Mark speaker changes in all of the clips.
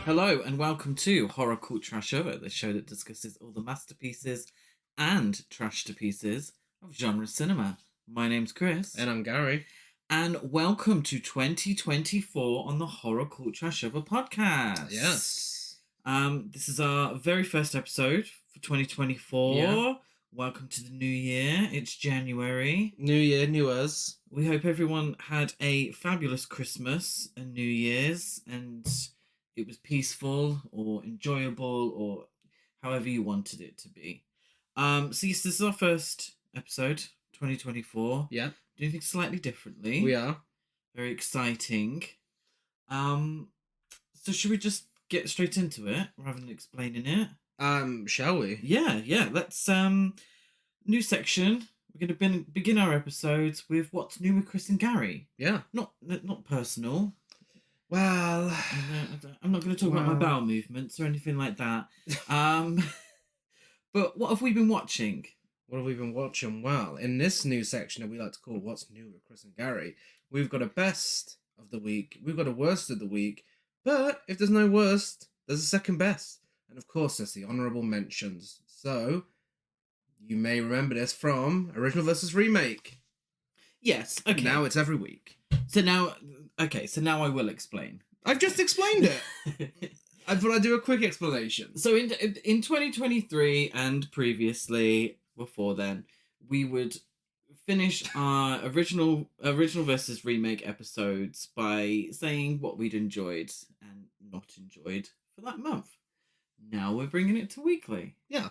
Speaker 1: Hello and welcome to Horror Cult Trash Over, the show that discusses all the masterpieces and trash to pieces of genre cinema. My name's Chris.
Speaker 2: And I'm Gary.
Speaker 1: And welcome to 2024 on the Horror Cult Trash Over podcast.
Speaker 2: Yes.
Speaker 1: This is our very first episode for 2024.
Speaker 2: Yeah.
Speaker 1: Welcome to the new year. It's January.
Speaker 2: New year, new us.
Speaker 1: We hope everyone had a fabulous Christmas and New Year's and it was peaceful or enjoyable or however you wanted it to be. So yes, this is our first episode, 2024.
Speaker 2: Yeah.
Speaker 1: Doing things slightly differently.
Speaker 2: We are.
Speaker 1: Very exciting. So should we just get straight into it rather than explaining it?
Speaker 2: Shall we?
Speaker 1: Yeah. Let's new section. We're going to begin our episodes with what's new with Chris and Gary.
Speaker 2: Yeah.
Speaker 1: Not personal.
Speaker 2: Well,
Speaker 1: I'm not going to talk about my bowel movements or anything like that. But what have we been watching?
Speaker 2: What have we been watching? Well, in this new section that we like to call What's New with Chris and Gary, we've got a best of the week, we've got a worst of the week, but if there's no worst, there's a second best. And of course, there's the honourable mentions. So, you may remember this from Original versus Remake.
Speaker 1: Yes, okay.
Speaker 2: Now it's every week.
Speaker 1: So now I will explain.
Speaker 2: I've just explained it. I thought I'd do a quick explanation.
Speaker 1: So in 2023 and previously, before then, we would finish our original versus remake episodes by saying what we'd enjoyed and not enjoyed for that month. Now we're bringing it to weekly.
Speaker 2: Yeah.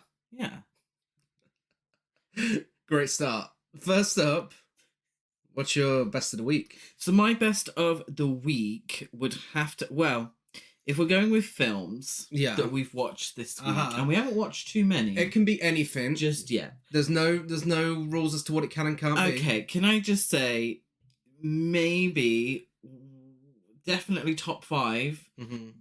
Speaker 2: Great start. First up, what's your best of the week?
Speaker 1: So my best of the week would have to... Well, if we're going with films that we've watched this week, and we haven't watched too many...
Speaker 2: It can be anything.
Speaker 1: Just yet.
Speaker 2: There's no rules as to what it can and can't be.
Speaker 1: Okay, can I just say, maybe, definitely top 5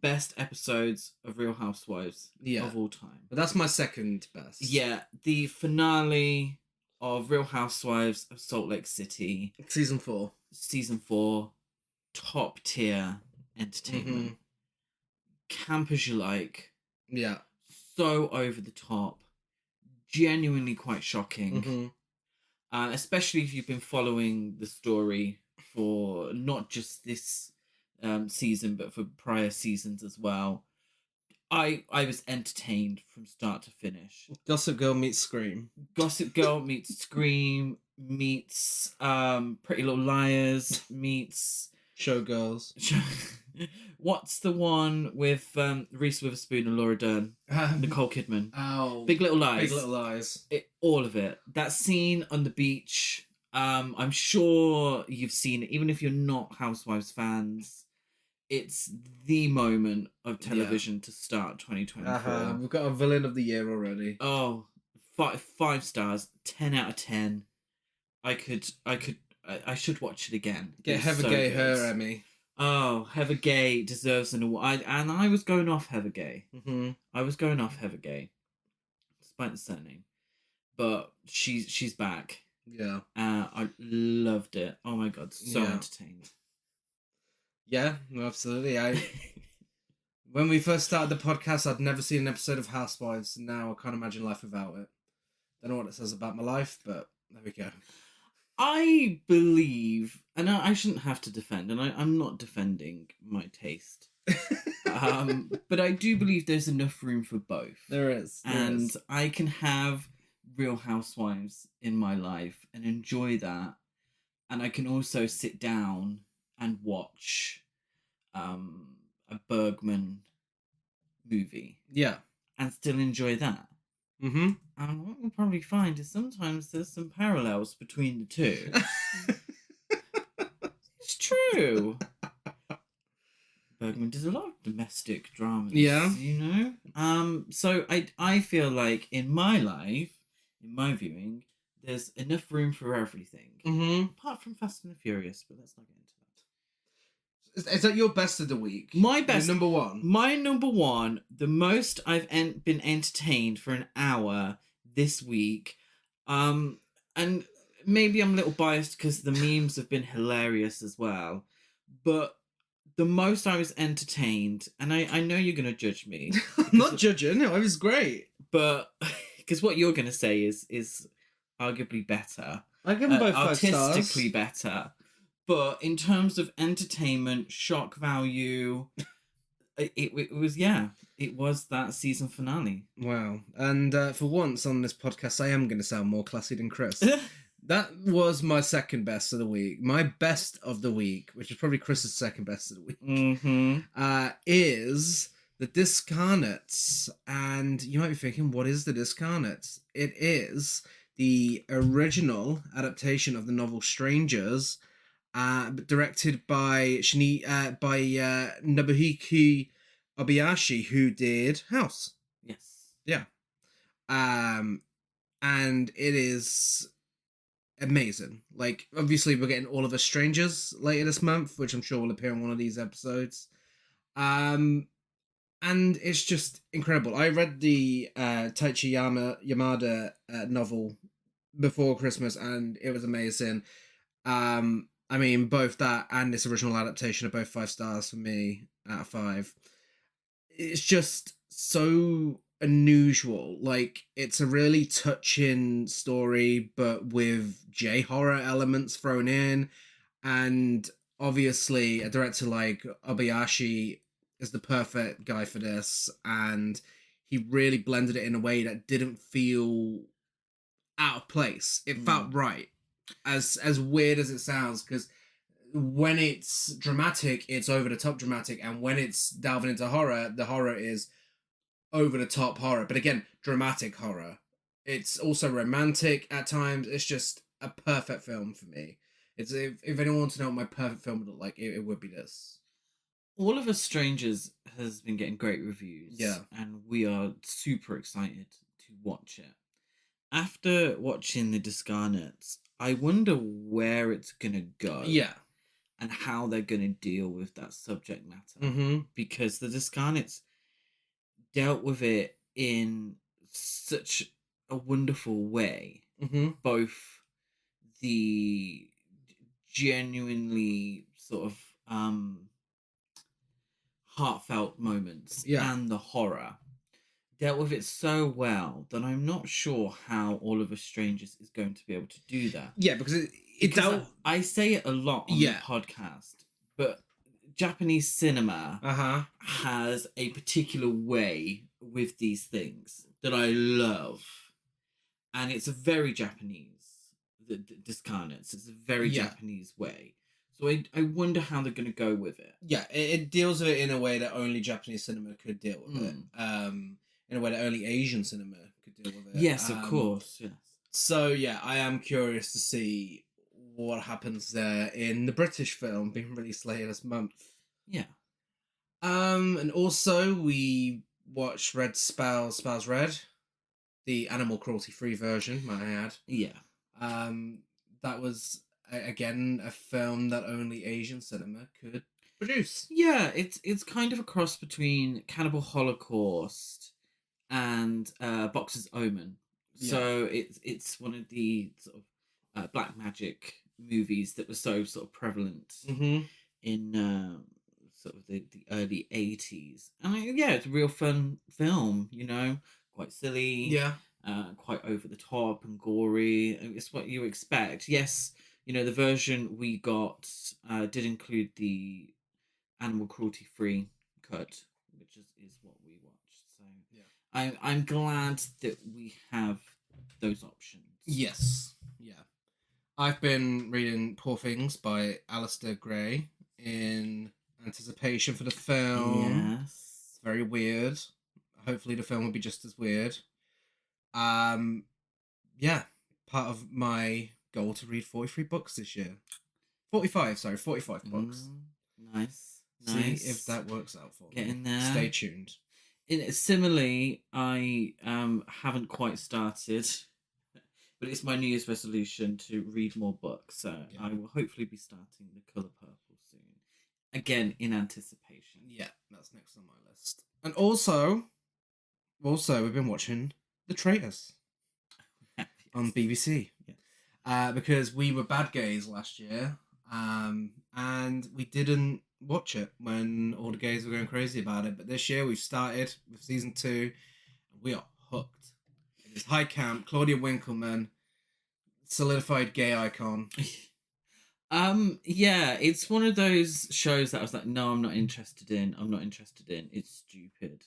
Speaker 1: best episodes of Real Housewives of all time.
Speaker 2: But that's my second best.
Speaker 1: Yeah, the finale of Real Housewives of Salt Lake City.
Speaker 2: Season 4.
Speaker 1: Top tier entertainment. Camp as you like.
Speaker 2: Yeah.
Speaker 1: So over the top. Genuinely quite shocking. Especially if you've been following the story for not just this season, but for prior seasons as well. I was entertained from start to finish.
Speaker 2: Gossip Girl meets Scream.
Speaker 1: Gossip Girl meets Scream meets Pretty Little Liars meets
Speaker 2: Showgirls.
Speaker 1: What's the one with Reese Witherspoon and Laura Dern? Nicole Kidman.
Speaker 2: Oh,
Speaker 1: Big Little Lies.
Speaker 2: Big Little Lies.
Speaker 1: All of it. That scene on the beach. I'm sure you've seen it, even if you're not Housewives fans. It's the moment of television to start 2024.
Speaker 2: We've got a villain of the year already.
Speaker 1: Oh, 5 stars, 10 out of 10. I should watch it again.
Speaker 2: Get Heather Gay her Emmy.
Speaker 1: Oh, Heather Gay deserves an award. And I was going off Heather Gay. I was going off Heather Gay, despite the surname. But she's back.
Speaker 2: Yeah.
Speaker 1: I loved it. Oh my god, so entertained.
Speaker 2: Yeah, absolutely. When we first started the podcast, I'd never seen an episode of Housewives, and now I can't imagine life without it. Don't know what it says about my life, but there we go.
Speaker 1: I believe, and I shouldn't have to defend, and I'm not defending my taste, but I do believe there's enough room for both.
Speaker 2: There is.
Speaker 1: I can have Real Housewives in my life and enjoy that, and I can also sit down and watch a Bergman movie. Yeah. And still enjoy that. And what we'll probably find is sometimes there's some parallels between the two. It's true. Bergman does a lot of domestic dramas.
Speaker 2: Yeah.
Speaker 1: You know? So I feel like in my life, in my viewing, there's enough room for everything. Apart from Fast and the Furious, but let's not get into that.
Speaker 2: Is that your best of the week?
Speaker 1: My best.
Speaker 2: Your number one?
Speaker 1: My number one, the most I've been entertained for an hour this week. And maybe I'm a little biased because the memes have been hilarious as well. But the most I was entertained, and I know you're gonna judge me,
Speaker 2: I'm not judging. No, it was great.
Speaker 1: but because what you're gonna say is arguably better,
Speaker 2: I give them both 5
Speaker 1: artistically
Speaker 2: stars.
Speaker 1: better, but in terms of entertainment, shock value, it was it was that season finale.
Speaker 2: Wow. And for once on this podcast, I am going to sound more classy than Chris. That was my second best of the week. My best of the week, which is probably Chris's second best of the week, is the Discarnates. And you might be thinking, what is the Discarnates? It is the original adaptation of the novel Strangers, directed by Nobuhiko Obayashi, who did House.
Speaker 1: Yes.
Speaker 2: Yeah. And it is amazing. Like, obviously, we're getting All of Us Strangers later this month, which I'm sure will appear in one of these episodes. And it's just incredible. I read the Taichi Yamada novel before Christmas, and it was amazing. I mean, both that and this original adaptation are both 5 stars for me out of 5. It's just so unusual. Like, it's a really touching story, but with J-horror elements thrown in. And obviously, a director like Obayashi is the perfect guy for this. And he really blended it in a way that didn't feel out of place. It felt right. As weird as it sounds, because when it's dramatic, it's over the top dramatic, and when it's delving into horror, the horror is over the top horror. But again, dramatic horror. It's also romantic at times. It's just a perfect film for me. It's if anyone wants to know what my perfect film would look like, it would be this.
Speaker 1: All of Us Strangers has been getting great reviews.
Speaker 2: Yeah.
Speaker 1: And we are super excited to watch it. After watching the Discarnates, I wonder where it's gonna go.
Speaker 2: Yeah.
Speaker 1: And how they're gonna deal with that subject matter.
Speaker 2: Mm-hmm.
Speaker 1: Because the Discarnates dealt with it in such a wonderful way.
Speaker 2: Mm-hmm.
Speaker 1: Both the genuinely sort of heartfelt moments and the horror dealt with it so well that I'm not sure how All of Us Strangers is going to be able to do that.
Speaker 2: Yeah, because
Speaker 1: I say it a lot on the podcast, but Japanese cinema has a particular way with these things that I love, and it's a very Japanese. The Discarnates, it's a very Japanese way. So I wonder how they're going to go with it.
Speaker 2: Yeah, it deals with it in a way that only Japanese cinema could deal with it. In a way that only Asian cinema could deal with it.
Speaker 1: Yes, of course. Yes.
Speaker 2: So yeah, I am curious to see what happens there in the British film being released later this month.
Speaker 1: Yeah.
Speaker 2: And also we watched Red Spells Red, the animal cruelty free version, might I add.
Speaker 1: Yeah.
Speaker 2: That was again a film that only Asian cinema could produce.
Speaker 1: Yeah, it's kind of a cross between Cannibal Holocaust and Boxer's Omen. Yeah. So it's one of the sort of black magic movies that was so sort of prevalent in sort of the early 80s. And it's a real fun film, quite silly.
Speaker 2: Yeah.
Speaker 1: Quite over the top and gory. It's what you expect. Yes, the version we got did include the animal cruelty free cut, which is what we watched. So yeah, I'm glad that we have those options.
Speaker 2: Yes. Yeah. I've been reading Poor Things by Alistair Gray in anticipation for the film.
Speaker 1: Yes.
Speaker 2: It's very weird. Hopefully the film will be just as weird. Yeah, part of my goal to read 43 books this year. 45 books.
Speaker 1: Nice.
Speaker 2: See if that works out for
Speaker 1: Get
Speaker 2: me.
Speaker 1: in there.
Speaker 2: Stay tuned.
Speaker 1: Similarly, I haven't quite started, but it's my New Year's resolution to read more books. So I will hopefully be starting The Colour Purple soon. Again, in anticipation.
Speaker 2: Yeah, that's next on my list. And also we've been watching The Traitors on BBC.
Speaker 1: Yes.
Speaker 2: Because we were bad gays last year, and we didn't watch it when all the gays were going crazy about it. But this year we've started with season 2, and we are hooked. It is high camp. Claudia Winkleman, solidified gay icon.
Speaker 1: Yeah, it's one of those shows that I was like, no, I'm not interested in. It's stupid.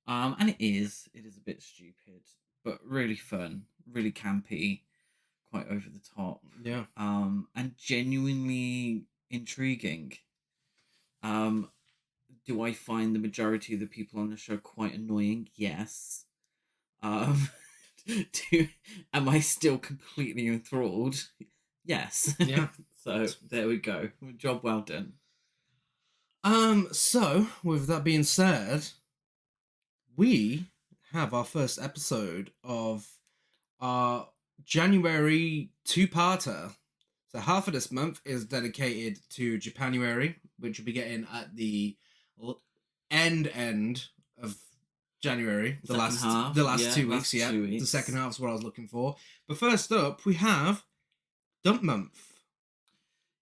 Speaker 1: And it is. It is a bit stupid, but really fun, really campy, quite over the top.
Speaker 2: Yeah.
Speaker 1: And genuinely intriguing. Um, do I find the majority of the people on the show quite annoying? Yes. Um, am I still completely enthralled? Yes.
Speaker 2: Yeah.
Speaker 1: So there we go. Job well done.
Speaker 2: So with that being said, we have our first episode of our January two-parter. So half of this month is dedicated to Japanuary, which we'll be getting at the end of January, the last
Speaker 1: Half,
Speaker 2: the last
Speaker 1: yeah,
Speaker 2: 2
Speaker 1: last
Speaker 2: weeks. Yeah,
Speaker 1: 2 weeks.
Speaker 2: the second half is what I was looking for. But first up, we have Dump Month.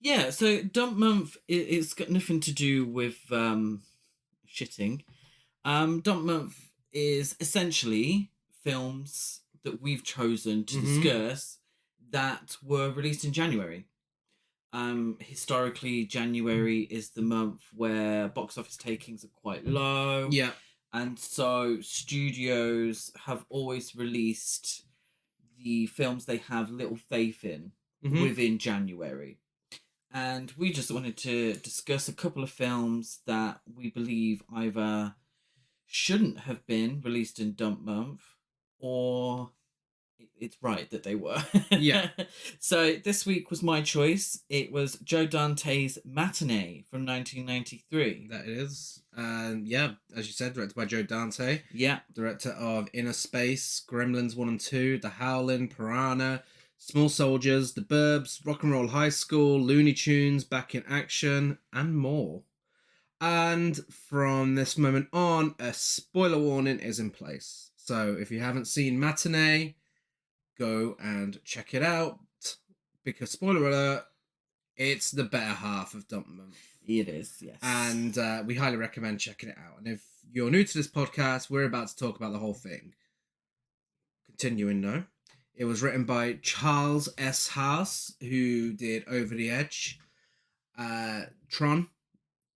Speaker 1: Yeah, so Dump Month, it's got nothing to do with shitting. Dump Month is essentially films that we've chosen to discuss that were released in January. Historically, January is the month where box office takings are quite low.
Speaker 2: Yeah.
Speaker 1: And so studios have always released the films they have little faith in within January. And we just wanted to discuss a couple of films that we believe either shouldn't have been released in Dump Month or it's right that they were.
Speaker 2: Yeah.
Speaker 1: So this week was my choice. It was Joe Dante's Matinee from 1993.
Speaker 2: That is. And yeah, as you said, directed by Joe Dante.
Speaker 1: Yeah.
Speaker 2: Director of Inner Space, Gremlins 1 and 2, The Howling, Piranha, Small Soldiers, The Burbs, Rock and Roll High School, Looney Tunes, Back in Action, and more. And from this moment on, a spoiler warning is in place. So if you haven't seen Matinee, go and check it out. Because, spoiler alert, it's the better half of Dump Month.
Speaker 1: It is, yes.
Speaker 2: And we highly recommend checking it out. And if you're new to this podcast, we're about to talk about the whole thing. Continuing now. It was written by Charles S. Haas, who did Over the Edge, Tron,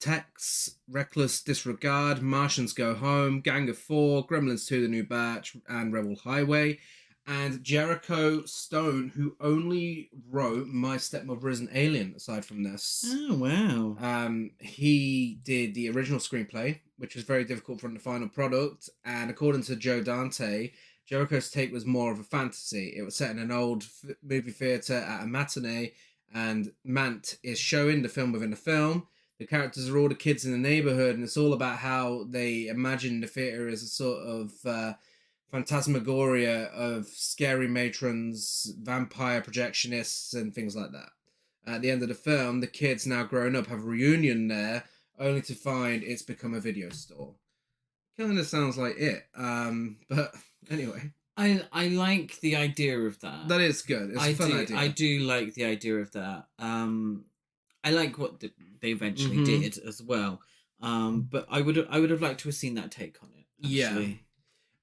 Speaker 2: Tex, Reckless Disregard, Martians Go Home, Gang of Four, Gremlins 2, The New Batch, and Rebel Highway. And Jericho Stone, who only wrote My Stepmother is an Alien, aside from this.
Speaker 1: Oh, wow.
Speaker 2: He did the original screenplay, which was very difficult from the final product. And according to Joe Dante, Jericho's take was more of a fantasy. It was set in an old movie theatre at a matinee, and Mant is showing the film within the film. The characters are all the kids in the neighborhood, and it's all about how they imagine the theatre as a sort of phantasmagoria of scary matrons, vampire projectionists, and things like that. At the end of the film, the kids, now grown up, have a reunion there, only to find it's become a video store. Kind of sounds like it, but anyway.
Speaker 1: I like the idea of that.
Speaker 2: That is good. It's a fun idea.
Speaker 1: I do like the idea of that. I like what they eventually did as well. But I would have liked to have seen that take on it. Actually.
Speaker 2: Yeah.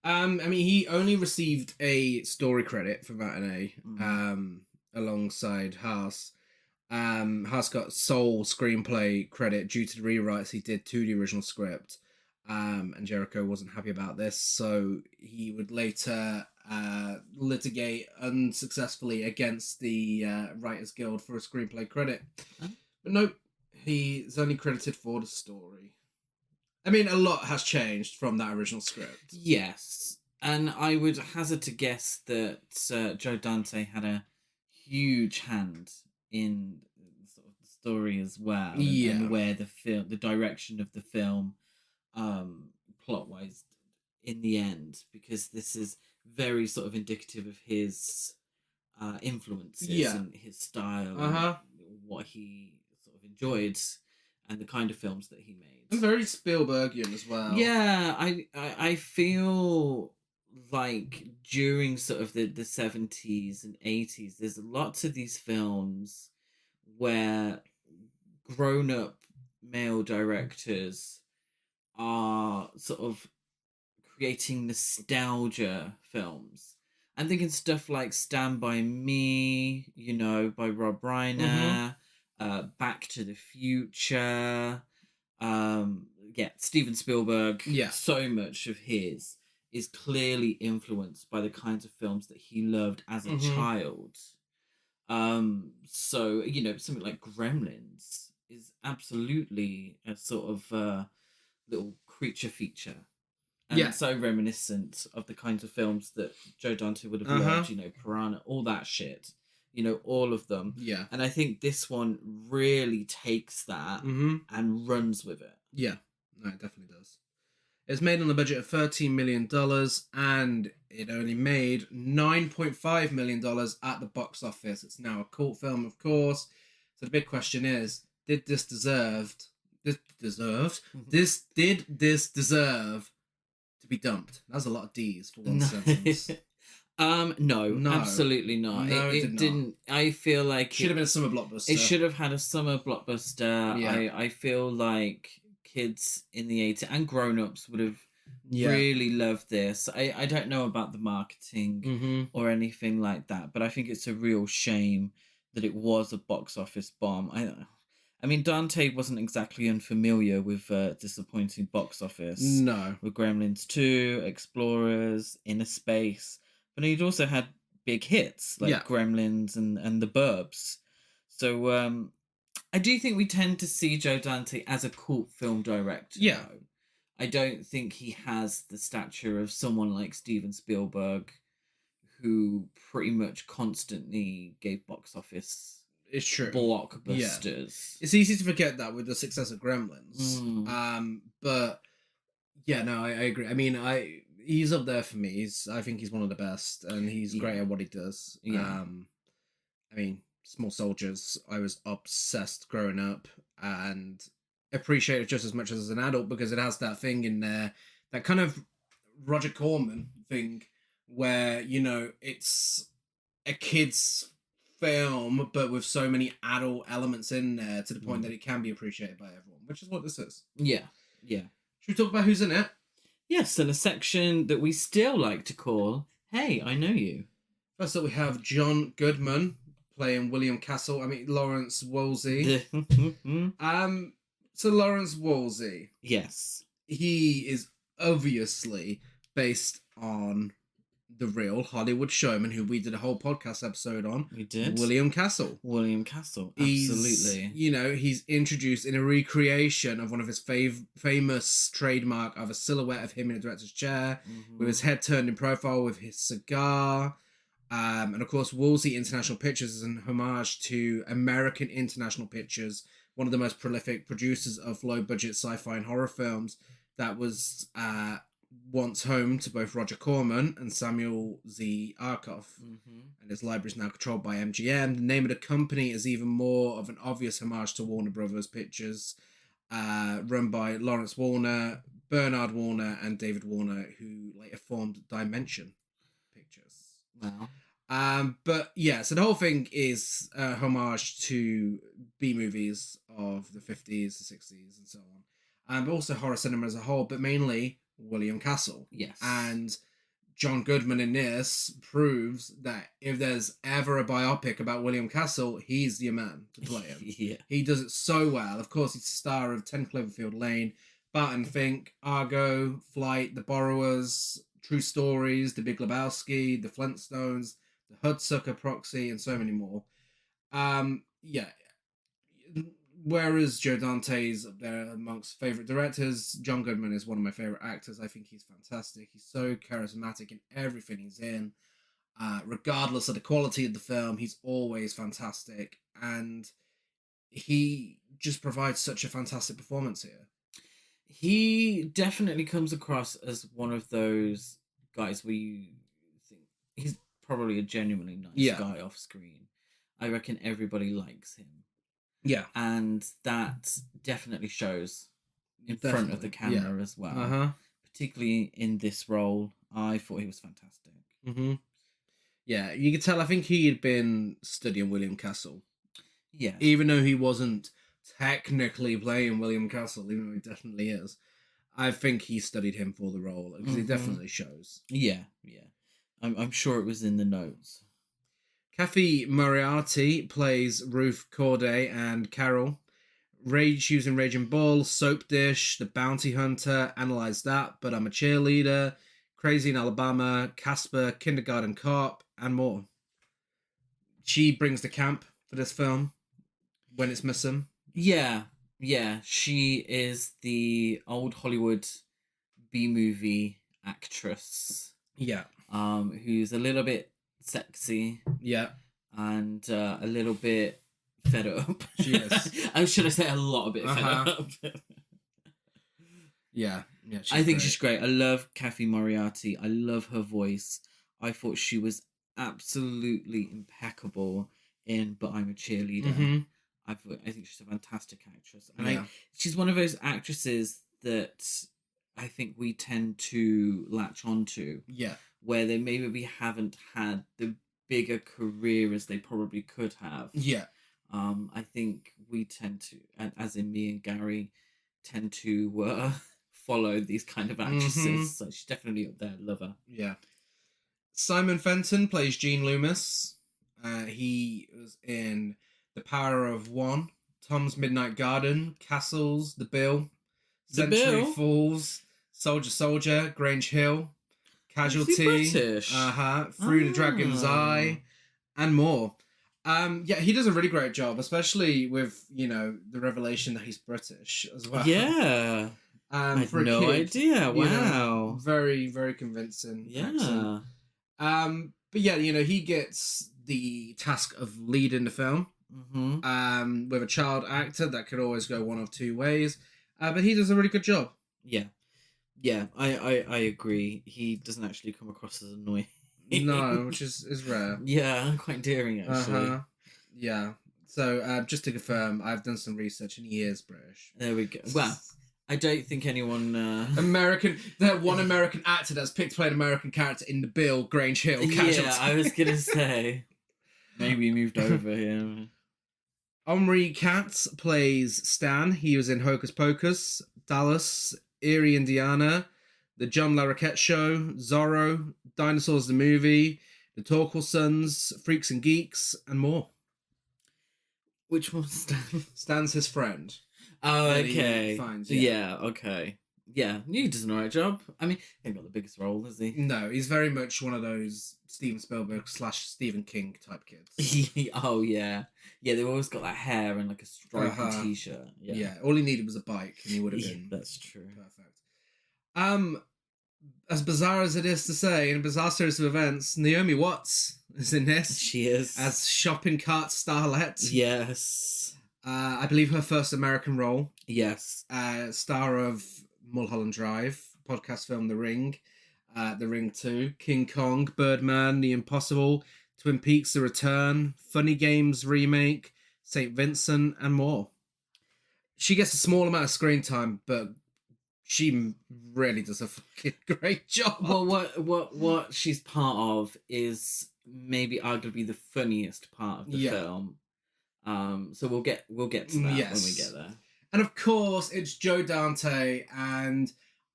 Speaker 2: I mean, he only received a story credit for Matinee, alongside Haas. Haas got sole screenplay credit due to the rewrites he did to the original script. And Jericho wasn't happy about this, so he would later litigate unsuccessfully against the Writers Guild for a screenplay credit. But nope, he's only credited for the story. I mean, a lot has changed from that original script.
Speaker 1: Yes, and I would hazard to guess that Joe Dante had a huge hand in sort of the story as well, and where the direction of the film, plot-wise, in the end, because this is very sort of indicative of his influences and his style, and what he sort of enjoyed, and the kind of films that he made.
Speaker 2: And very Spielbergian as well.
Speaker 1: Yeah, I feel like during sort of the 70s and 80s, there's lots of these films where grown-up male directors are sort of creating nostalgia films. I'm thinking stuff like Stand By Me, by Rob
Speaker 2: Mm-hmm.
Speaker 1: Reiner, Back to the Future, Steven Spielberg.
Speaker 2: Yeah.
Speaker 1: So much of his is clearly influenced by the kinds of films that he loved as a
Speaker 2: Mm-hmm.
Speaker 1: child. So something like Gremlins is absolutely a sort of little creature feature,
Speaker 2: Yeah.
Speaker 1: and so reminiscent of the kinds of films that Joe Dante would have
Speaker 2: Uh-huh.
Speaker 1: loved, Piranha, all that shit, all of them.
Speaker 2: Yeah.
Speaker 1: And I think this one really takes that
Speaker 2: Mm-hmm.
Speaker 1: and runs with it.
Speaker 2: Yeah. No, it definitely does. It's made on a budget of $13 million and it only made $9.5 million at the box office. It's now a cult film, of course. So the big question is, did this deserve to be dumped? That's a lot of D's for one sentence.
Speaker 1: No,
Speaker 2: No.
Speaker 1: absolutely not.
Speaker 2: No, it did
Speaker 1: didn't. I feel like
Speaker 2: should have been a summer blockbuster.
Speaker 1: It should have had a summer blockbuster.
Speaker 2: Yeah.
Speaker 1: I feel like kids in the 80s and grown-ups would have really loved this. I don't know about the marketing or anything like that, but I think it's a real shame that it was a box office bomb. I mean, Dante wasn't exactly unfamiliar with disappointing box office.
Speaker 2: No.
Speaker 1: With Gremlins 2, Explorers, Inner Space. But he'd also had big hits like Gremlins and The Burbs. So I do think we tend to see Joe Dante as a cult film director.
Speaker 2: Yeah.
Speaker 1: Though. I don't think he has the stature of someone like Steven Spielberg, who pretty much constantly gave box office
Speaker 2: it's true
Speaker 1: blockbusters.
Speaker 2: It's easy to forget that with the success of Gremlins. But yeah, no, I agree. I mean, he's up there for me. I think he's one of the best, and he's great at what he does.
Speaker 1: Yeah.
Speaker 2: I mean, Small Soldiers, I was obsessed growing up and appreciate it just as much as an adult because it has that thing in there, that kind of Roger Corman thing where, it's a kid's film but with so many adult elements in there to the point that it can be appreciated by everyone, which is what this is.
Speaker 1: Yeah.
Speaker 2: Should we talk about who's in it?
Speaker 1: Yes, in a section that we still like to call Hey, I Know You.
Speaker 2: First up, we have John Goodman playing William Castle. I mean, Lawrence Wolsey. So Lawrence Wolsey.
Speaker 1: Yes.
Speaker 2: He is obviously based on the real Hollywood showman who we did a whole podcast episode on.
Speaker 1: We did.
Speaker 2: William Castle.
Speaker 1: Absolutely.
Speaker 2: He's introduced in a recreation of one of his famous trademark of a silhouette of him in a director's chair with his head turned in profile with his cigar. And of course, Wolsey International Pictures is an homage to American International Pictures, one of the most prolific producers of low-budget sci-fi and horror films that was once home to both Roger Corman and Samuel Z. Arkoff. And his library is now controlled by MGM. The name of the company is even more of an obvious homage to Warner Brothers Pictures, run by Lawrence Warner, Bernard Warner, and David Warner, who later formed Dimension Pictures.
Speaker 1: Wow.
Speaker 2: But yeah, so the whole thing is a homage to B-movies of the 50s, the 60s, and so on. But also horror cinema as a whole, but mainly William Castle.
Speaker 1: Yes.
Speaker 2: And John Goodman in this proves that if there's ever a biopic about William Castle, he's the man to play him.
Speaker 1: Yeah.
Speaker 2: He does it so well. Of course, he's the star of 10 Cloverfield Lane, Barton Fink, Argo, Flight, The Borrowers, True Stories, The Big Lebowski, The Flintstones, The Hudsucker Proxy, and so many more. Yeah. Whereas Joe Dante's up there amongst favourite directors, John Goodman is one of my favourite actors. I think he's fantastic. He's so charismatic in everything he's in. Regardless of the quality of the film, he's always fantastic. And he just provides such a fantastic performance here.
Speaker 1: He definitely comes across as one of those guys where you think he's probably a genuinely nice guy off screen. I reckon everybody likes him.
Speaker 2: Yeah.
Speaker 1: And that definitely shows in front of the camera as well. Particularly in this role, I thought he was fantastic.
Speaker 2: Yeah, you could tell, I think he had been studying William Castle.
Speaker 1: Yeah.
Speaker 2: Even though he wasn't technically playing William Castle, even though he definitely is. I think he studied him for the role because he definitely shows.
Speaker 1: Yeah. I'm sure it was in the notes.
Speaker 2: Kathy Moriarty plays Ruth Corday and Carol. Rage using Raging Bull, Soap Dish, The Bounty Hunter, Analyze That, But I'm a Cheerleader, Crazy in Alabama, Casper, Kindergarten Cop, and more. She brings the camp for this film when it's missing.
Speaker 1: Yeah. She is the old Hollywood B-movie actress.
Speaker 2: Yeah.
Speaker 1: Who's a little bit sexy.
Speaker 2: Yeah.
Speaker 1: And a little bit fed up.
Speaker 2: She is.
Speaker 1: Oh, should I say a lot of bit fed up?
Speaker 2: Yeah.
Speaker 1: I think she's great. I love Kathy Moriarty. I love her voice. I thought she was absolutely impeccable in But I'm a Cheerleader. I think she's a fantastic actress. And she's one of those actresses that I think we tend to latch onto.
Speaker 2: Yeah.
Speaker 1: Where they maybe haven't had the bigger career as they probably could have.
Speaker 2: Yeah.
Speaker 1: I think we tend to, as in me and Gary, tend to follow these kind of actresses. So she's definitely up there. Love her.
Speaker 2: Yeah. Simon Fenton plays Gene Loomis. He was in The Power of One, Tom's Midnight Garden, Castles, The Bill, Century Falls, Soldier, Grange Hill, Casualty, Through the Dragon's Eye, and more. He does a really great job, especially with, the revelation that he's British as well.
Speaker 1: Yeah. I had no idea. Wow.
Speaker 2: Very, very convincing.
Speaker 1: Yeah.
Speaker 2: Accent. But yeah, he gets the task of leading the film. With a child actor that could always go one of two ways. But he does a really good job.
Speaker 1: Yeah, I agree. He doesn't actually come across as annoying.
Speaker 2: No, which is rare.
Speaker 1: Yeah, quite endearing, actually.
Speaker 2: Yeah. So, just to confirm, I've done some research and he is British.
Speaker 1: There we go. Well, I don't think anyone...
Speaker 2: That one American actor that's picked to play an American character in The Bill, Grange Hill, Casualty.
Speaker 1: Yeah, I was going to say. Maybe he moved over here.
Speaker 2: Omri Katz plays Stan. He was in Hocus Pocus, Dallas, Erie, Indiana, The John Larroquette Show, Zorro, Dinosaurs the Movie, The Torkel Sons, Freaks and Geeks, and more.
Speaker 1: Which one's Stan?
Speaker 2: Stan's his friend.
Speaker 1: Oh, okay.
Speaker 2: Finds,
Speaker 1: okay. Yeah, he does an alright job. I mean, he ain't got the biggest role, has he?
Speaker 2: No, he's very much one of those Steven Spielberg / Stephen King type kids.
Speaker 1: Oh, yeah. Yeah, they've always got that hair and like a stripy t-shirt.
Speaker 2: Yeah, all he needed was a bike and he would have been...
Speaker 1: That's true.
Speaker 2: Perfect. As bizarre as it is to say, in a bizarre series of events, Naomi Watts is in this.
Speaker 1: She is.
Speaker 2: As shopping cart starlet.
Speaker 1: Yes.
Speaker 2: I believe her first American role.
Speaker 1: Yes.
Speaker 2: Star of Mulholland Drive, podcast film The Ring, The Ring 2, King Kong, Birdman, The Impossible, Twin Peaks The Return, Funny Games remake, St. Vincent, and more. She gets a small amount of screen time, but she really does a fucking great job.
Speaker 1: Well, what she's part of is maybe arguably the funniest part of the film. So we'll get to that when we get there.
Speaker 2: And of course, it's Joe Dante, and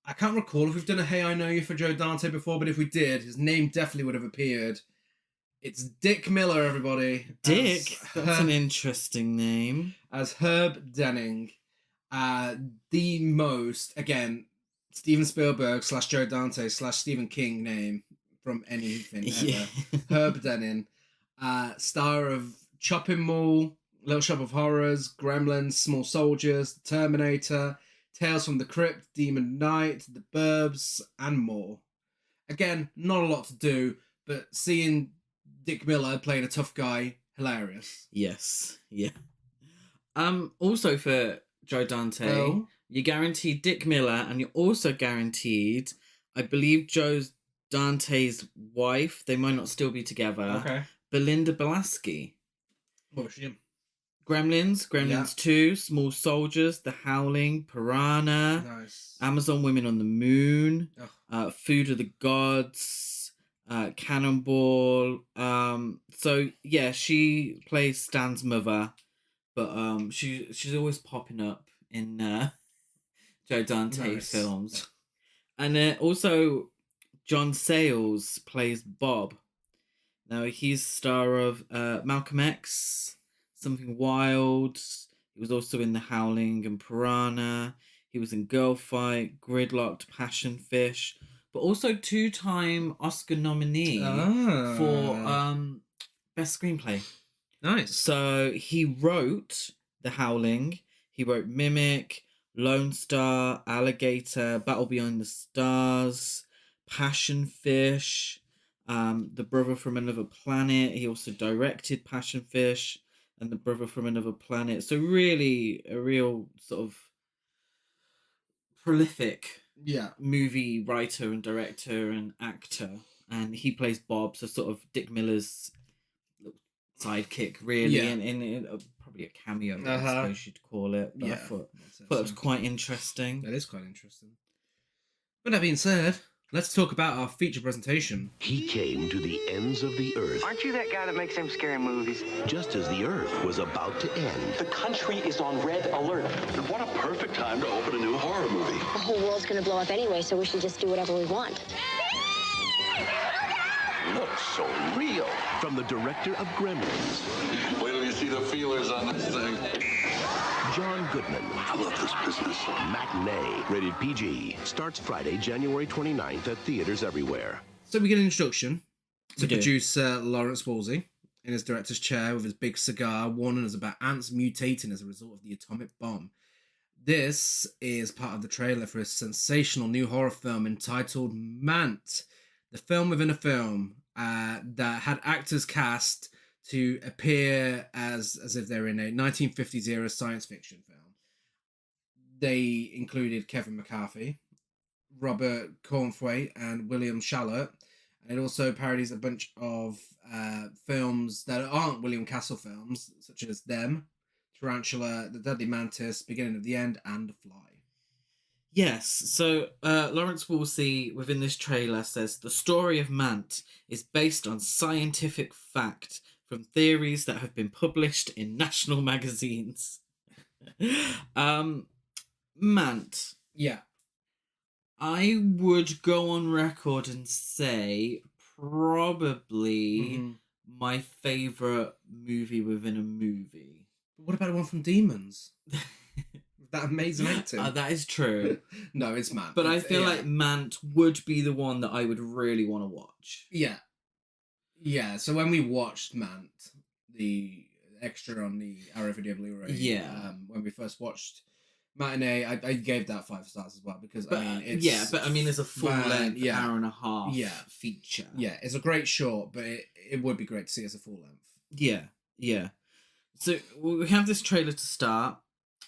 Speaker 2: I can't recall if we've done a Hey I Know You for Joe Dante before, but if we did, his name definitely would have appeared. It's Dick Miller, everybody.
Speaker 1: Dick? That's an interesting name.
Speaker 2: As Herb Denning. The most, again, Steven Spielberg / Joe Dante / Stephen King name from anything ever. Herb Denning. Star of Chopping Mall, Little Shop of Horrors, Gremlins, Small Soldiers, The Terminator, Tales from the Crypt, Demon Knight, The Burbs, and more. Again, not a lot to do, but seeing Dick Miller playing a tough guy, hilarious.
Speaker 1: Yes, yeah. Also for Joe Dante, you're guaranteed Dick Miller, and you're also guaranteed, I believe, Joe Dante's wife. They might not still be together.
Speaker 2: Okay.
Speaker 1: Belinda Blasky.
Speaker 2: What was she in?
Speaker 1: Gremlins 2, Small Soldiers, The Howling, Piranha,
Speaker 2: Nice.
Speaker 1: Amazon Women on the Moon, Food of the Gods, Cannonball. So yeah, she plays Stan's mother. but she's always popping up in Joe Dante
Speaker 2: Nice.
Speaker 1: films. And also, John Sayles plays Bob. Now, he's star of Malcolm X, Something Wild. He was also in The Howling and Piranha. He was in Girl Fight, Gridlocked, Passion Fish, but also two-time Oscar nominee for
Speaker 2: Ah,
Speaker 1: Best Screenplay.
Speaker 2: nice.
Speaker 1: So he wrote The Howling, he wrote Mimic, Lone Star, Alligator, Battle Beyond the Stars, Passion Fish, The Brother from Another Planet. He also directed Passion Fish and The Brother from Another Planet. So really a real sort of prolific
Speaker 2: Yeah.
Speaker 1: movie writer and director and actor. And he plays Bob, so sort of Dick Miller's sidekick, really,
Speaker 2: Yeah.
Speaker 1: in probably a cameo, I
Speaker 2: Uh-huh.
Speaker 1: suppose you'd call it. But I
Speaker 2: Yeah.
Speaker 1: thought
Speaker 2: That's it,
Speaker 1: it was
Speaker 2: so.
Speaker 1: quite interesting.
Speaker 2: That is quite interesting. With that being said, let's talk about our feature presentation.
Speaker 3: He came to the ends of the earth
Speaker 4: Aren't you that guy that makes them scary movies?
Speaker 3: just as the earth was about to end.
Speaker 5: The country is on red alert.
Speaker 6: What a perfect time to open a new horror movie.
Speaker 7: The whole world's gonna blow up anyway, so we should just do whatever we want.
Speaker 6: Looks so real.
Speaker 3: From the director of Gremlins,
Speaker 6: Wait till you see the feelers on this thing.
Speaker 3: John Goodman.
Speaker 6: I love this business.
Speaker 3: Matinee, rated PG, starts Friday, January 29th at theaters everywhere.
Speaker 2: So we get an introduction to
Speaker 1: We do.
Speaker 2: producer Lawrence Wolsey in his director's chair with his big cigar, warning us about ants mutating as a result of the atomic bomb. This is part of the trailer for a sensational new horror film entitled Mant, the film within a film that had actors cast to appear as if they're in a 1950s era science fiction film. They included Kevin McCarthy, Robert Cornthwaite, and William Shallot. And it also parodies a bunch of films that aren't William Castle films, such as Them, Tarantula, The Deadly Mantis, Beginning of the End, and The Fly.
Speaker 1: Yes, so Lawrence Wolsey within this trailer says the story of Mant is based on scientific fact from theories that have been published in national magazines. Mant,
Speaker 2: Yeah.
Speaker 1: I would go on record and say probably
Speaker 2: Mhm.
Speaker 1: my favorite movie within a movie.
Speaker 2: But what about the one from Demons? That amazing acting.
Speaker 1: That is true.
Speaker 2: No, it's Mant.
Speaker 1: But I
Speaker 2: It's-
Speaker 1: feel
Speaker 2: yeah.
Speaker 1: like Mant would be the one that I would really want to watch.
Speaker 2: Yeah. Yeah, so when we watched Mant, the extra on the Arrow Video Blu-ray,
Speaker 1: Yeah.
Speaker 2: when we first watched Matinee, I gave that 5 stars as well because
Speaker 1: But,
Speaker 2: I mean, it's
Speaker 1: there's a full length
Speaker 2: yeah.
Speaker 1: hour and a half
Speaker 2: Yeah.
Speaker 1: feature.
Speaker 2: Yeah, it's a great short, but it would be great to see as a full length.
Speaker 1: Yeah. So we have this trailer to start,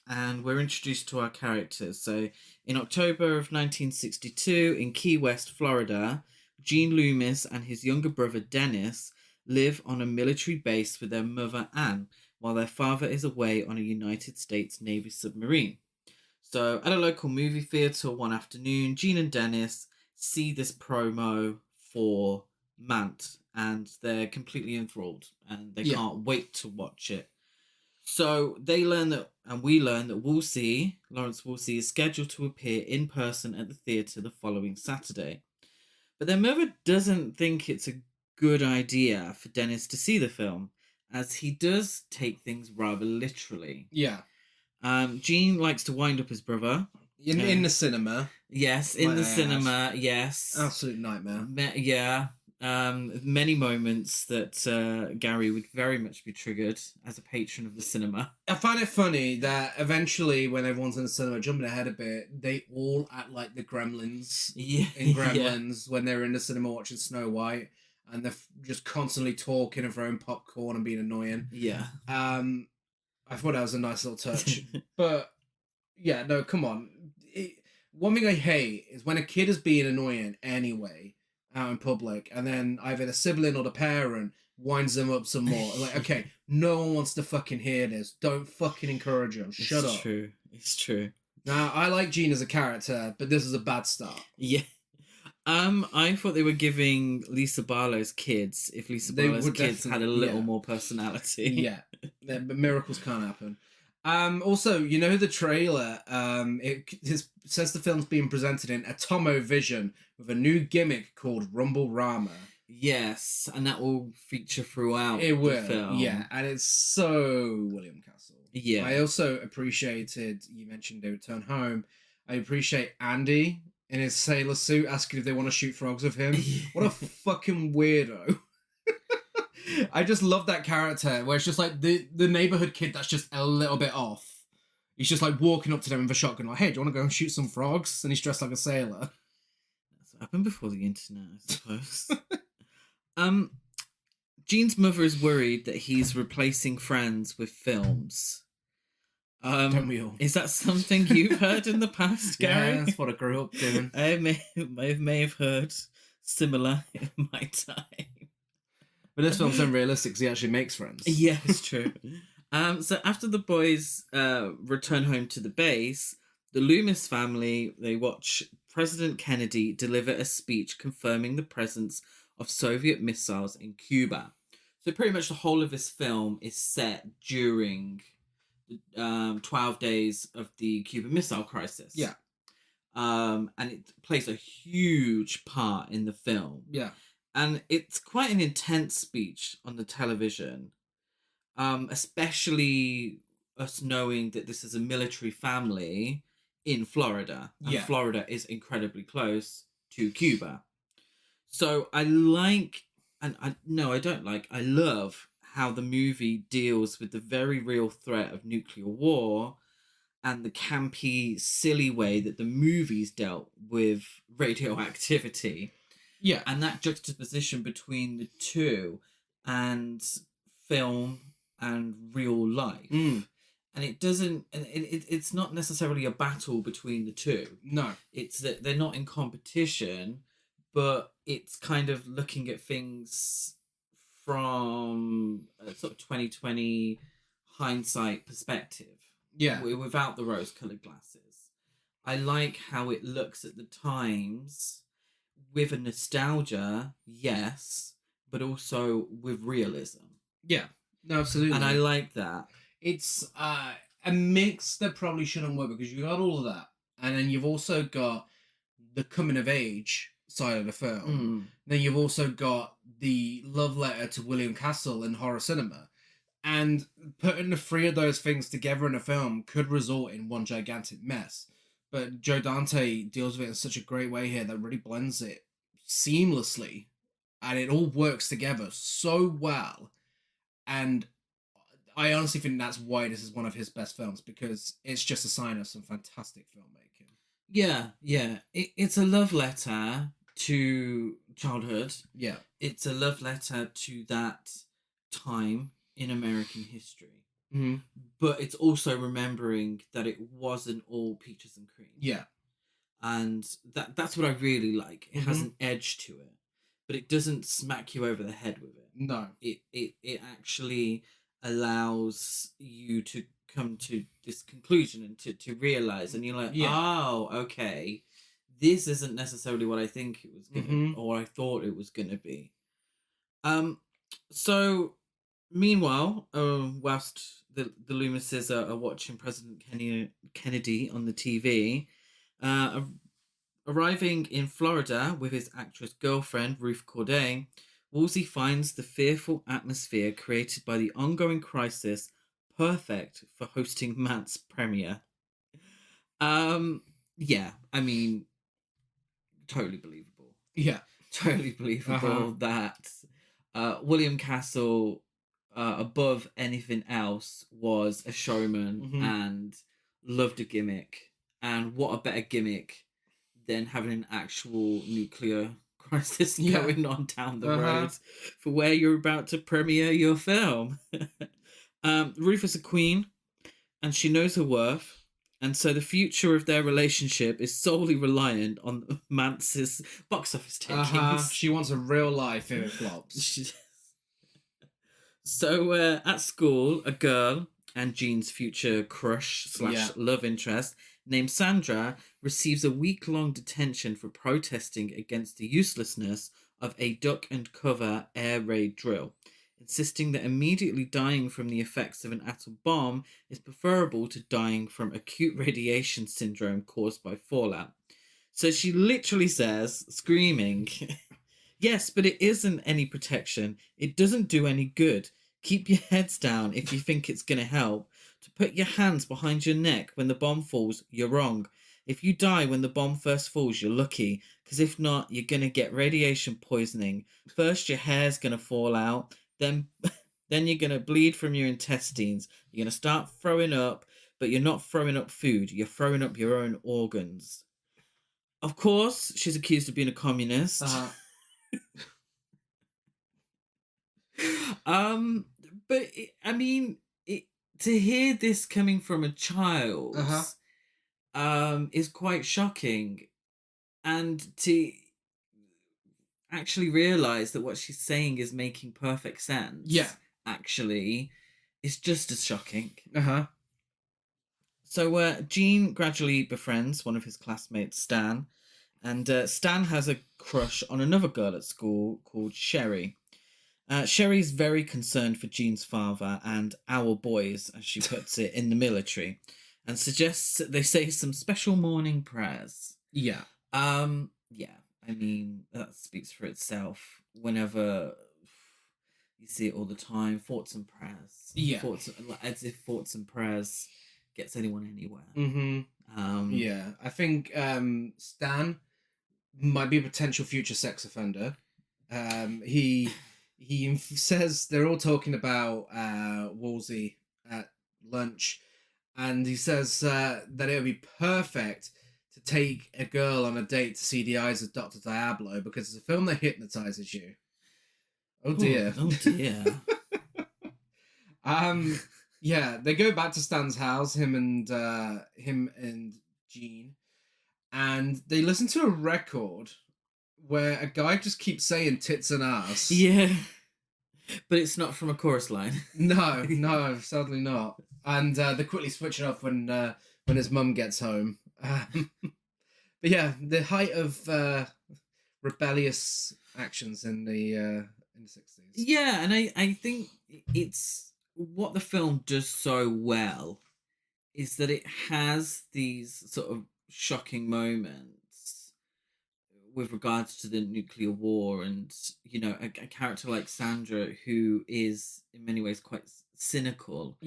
Speaker 1: and we're introduced to our characters. So in October of 1962, in Key West, Florida, Gene Loomis and his younger brother Dennis live on a military base with their mother Anne, while their father is away on a United States Navy submarine. So at a local movie theatre one afternoon, Gene and Dennis see this promo for Mant, and they're completely enthralled, and they
Speaker 2: Yeah.
Speaker 1: can't wait to watch it. So they learn that, and we learn that Lawrence Wolsey, is scheduled to appear in person at the theatre the following Saturday. But their mother doesn't think it's a good idea for Dennis to see the film, as he does take things rather literally.
Speaker 2: Yeah.
Speaker 1: Gene likes to wind up his brother.
Speaker 2: In the cinema.
Speaker 1: Yes, in
Speaker 2: My
Speaker 1: the
Speaker 2: ass.
Speaker 1: cinema, yes.
Speaker 2: Absolute nightmare.
Speaker 1: Yeah. Many moments that Gary would very much be triggered as a patron of the cinema.
Speaker 2: I find it funny that eventually, when everyone's in the cinema, jumping ahead a bit, they all act like the Gremlins
Speaker 1: Yeah.
Speaker 2: in Gremlins when they're in the cinema watching Snow White, and they're just constantly talking and throwing popcorn and being annoying.
Speaker 1: Yeah.
Speaker 2: I thought that was a nice little touch, but yeah, no, come on. One thing I hate is when a kid is being annoying anyway out in public, and then either the sibling or the parent winds them up some more. Like, okay, no one wants to fucking hear this. Don't fucking encourage them. Shut up.
Speaker 1: It's true.
Speaker 2: Now, I like Gene as a character, but this is a bad start.
Speaker 1: Yeah. I thought they were giving Lisa Barlow's kids, if Lisa
Speaker 2: They
Speaker 1: Barlow's
Speaker 2: would
Speaker 1: kids had a
Speaker 2: definitely-
Speaker 1: little
Speaker 2: yeah.
Speaker 1: more personality.
Speaker 2: Yeah, but miracles can't happen. Also, you know the trailer. It says the film's being presented in Atomo Vision with a new gimmick called Rumble Rama.
Speaker 1: Yes, and that will feature throughout
Speaker 2: It will,
Speaker 1: the film.
Speaker 2: yeah, and it's so William Castle.
Speaker 1: Yeah.
Speaker 2: I also appreciated, you mentioned they return home. I appreciate Andy in his sailor suit asking if they want to shoot frogs with him. What a fucking weirdo. I just love that character where it's just like the neighborhood kid that's just a little bit off. He's just like walking up to them with a shotgun, like, hey, do you want to go and shoot some frogs? And he's dressed like a sailor.
Speaker 1: That's what happened before the internet, I suppose. Gene's mother is worried that he's replacing Friends with films.
Speaker 2: Don't we all?
Speaker 1: Is that something you've heard in the past, Gary?
Speaker 2: Yeah, that's what I grew up doing.
Speaker 1: I may have heard similar in my time.
Speaker 2: But this film's unrealistic because he actually makes friends.
Speaker 1: Yeah, it's true. So after the boys return home to the base, the Loomis family, they watch President Kennedy deliver a speech confirming the presence of Soviet missiles in Cuba. So pretty much the whole of this film is set during the 12 days of the Cuban Missile Crisis.
Speaker 2: Yeah.
Speaker 1: And it plays a huge part in the film.
Speaker 2: Yeah.
Speaker 1: And it's quite an intense speech on the television, especially us knowing that this is a military family in Florida. And
Speaker 2: Yeah.
Speaker 1: Florida is incredibly close to Cuba. So I like, and I love how the movie deals with the very real threat of nuclear war and the campy, silly way that the movies dealt with radioactivity.
Speaker 2: Yeah.
Speaker 1: And that juxtaposition between the two and film and real life.
Speaker 2: Mm.
Speaker 1: And it's not necessarily a battle between the two.
Speaker 2: No.
Speaker 1: It's that they're not in competition, but it's kind of looking at things from a sort of 2020 hindsight perspective.
Speaker 2: Yeah.
Speaker 1: Without the rose-coloured glasses. I like how it looks at the times with a nostalgia, yes, but also with realism.
Speaker 2: Yeah. No, absolutely.
Speaker 1: And I like that.
Speaker 2: It's a mix that probably shouldn't work because you got all of that. And then you've also got the coming of age side of the film. Then you've also got the love letter to William Castle in horror cinema. And putting the three of those things together in a film could result in one gigantic mess. But Joe Dante deals with it in such a great way here that really blends it seamlessly. And it all works together so well. And I honestly think that's why this is one of his best films, because it's just a sign of some fantastic filmmaking.
Speaker 1: Yeah. It's a love letter to childhood.
Speaker 2: Yeah.
Speaker 1: It's a love letter to that time in American history.
Speaker 2: Mm-hmm.
Speaker 1: But it's also remembering that it wasn't all peaches and cream.
Speaker 2: Yeah.
Speaker 1: And that's what I really like. It has an edge to it, but it doesn't smack you over the head with it.
Speaker 2: No.
Speaker 1: It actually allows you to come to this conclusion and to realize, and you're like, oh, okay, this isn't necessarily what I think it was gonna or I thought it was gonna be. So meanwhile, whilst the Loomises are watching President Kennedy on the TV, arriving in Florida with his actress girlfriend Ruth Corday, Woolsey finds the fearful atmosphere created by the ongoing crisis perfect for hosting Matt's premiere. Yeah, I mean, totally believable.
Speaker 2: Yeah.
Speaker 1: Totally believable that William Castle, above anything else, was a showman and loved a gimmick. And what a better gimmick than having an actual nuclear crisis going on down the road for where you're about to premiere your film. Ruth is a queen, and she knows her worth. And so the future of their relationship is solely reliant on Mance's box office takings.
Speaker 2: She wants a real life if it flops.
Speaker 1: So at school, a girl and Jean's future crush / love interest, named Sandra receives a week-long detention for protesting against the uselessness of a duck and cover air raid drill, insisting that immediately dying from the effects of an atom bomb is preferable to dying from acute radiation syndrome caused by fallout. So she literally says, screaming, yes, but it isn't any protection. It doesn't do any good. Keep your heads down if you think it's going to help. To put your hands behind your neck when the bomb falls, you're wrong. If you die when the bomb first falls, you're lucky, because if not, you're going to get radiation poisoning. First, your hair's going to fall out, then you're going to bleed from your intestines. You're going to start throwing up, but you're not throwing up food. You're throwing up your own organs. Of course, she's accused of being a communist. But to hear this coming from a child is quite shocking, and to actually realize that what she's saying is making perfect sense actually is just as shocking. So Gene gradually befriends one of his classmates, Stan, and Stan has a crush on another girl at school called Sherry. Sherry's very concerned for Gene's father and our boys, as she puts it, in the military, and suggests that they say some special morning prayers. I mean, that speaks for itself. Whenever you see it all the time, thoughts and prayers. As if thoughts and prayers gets anyone anywhere.
Speaker 2: I think Stan might be a potential future sex offender. He says they're all talking about Wolsey at lunch, and he says that it would be perfect to take a girl on a date to see the eyes of Dr. Diablo, because it's a film that hypnotizes you. Oh dear.
Speaker 1: Oh dear.
Speaker 2: They go back to Stan's house, him and Gene, and they listen to a record where a guy just keeps saying tits and ass.
Speaker 1: Yeah. But it's not from a chorus line.
Speaker 2: No, sadly not. And they quickly switch it off when his mum gets home. But yeah, the height of rebellious actions in the 60s.
Speaker 1: Yeah, and I think it's what the film does so well is that it has these sort of shocking moments with regards to the nuclear war, and a character like Sandra who is in many ways quite cynical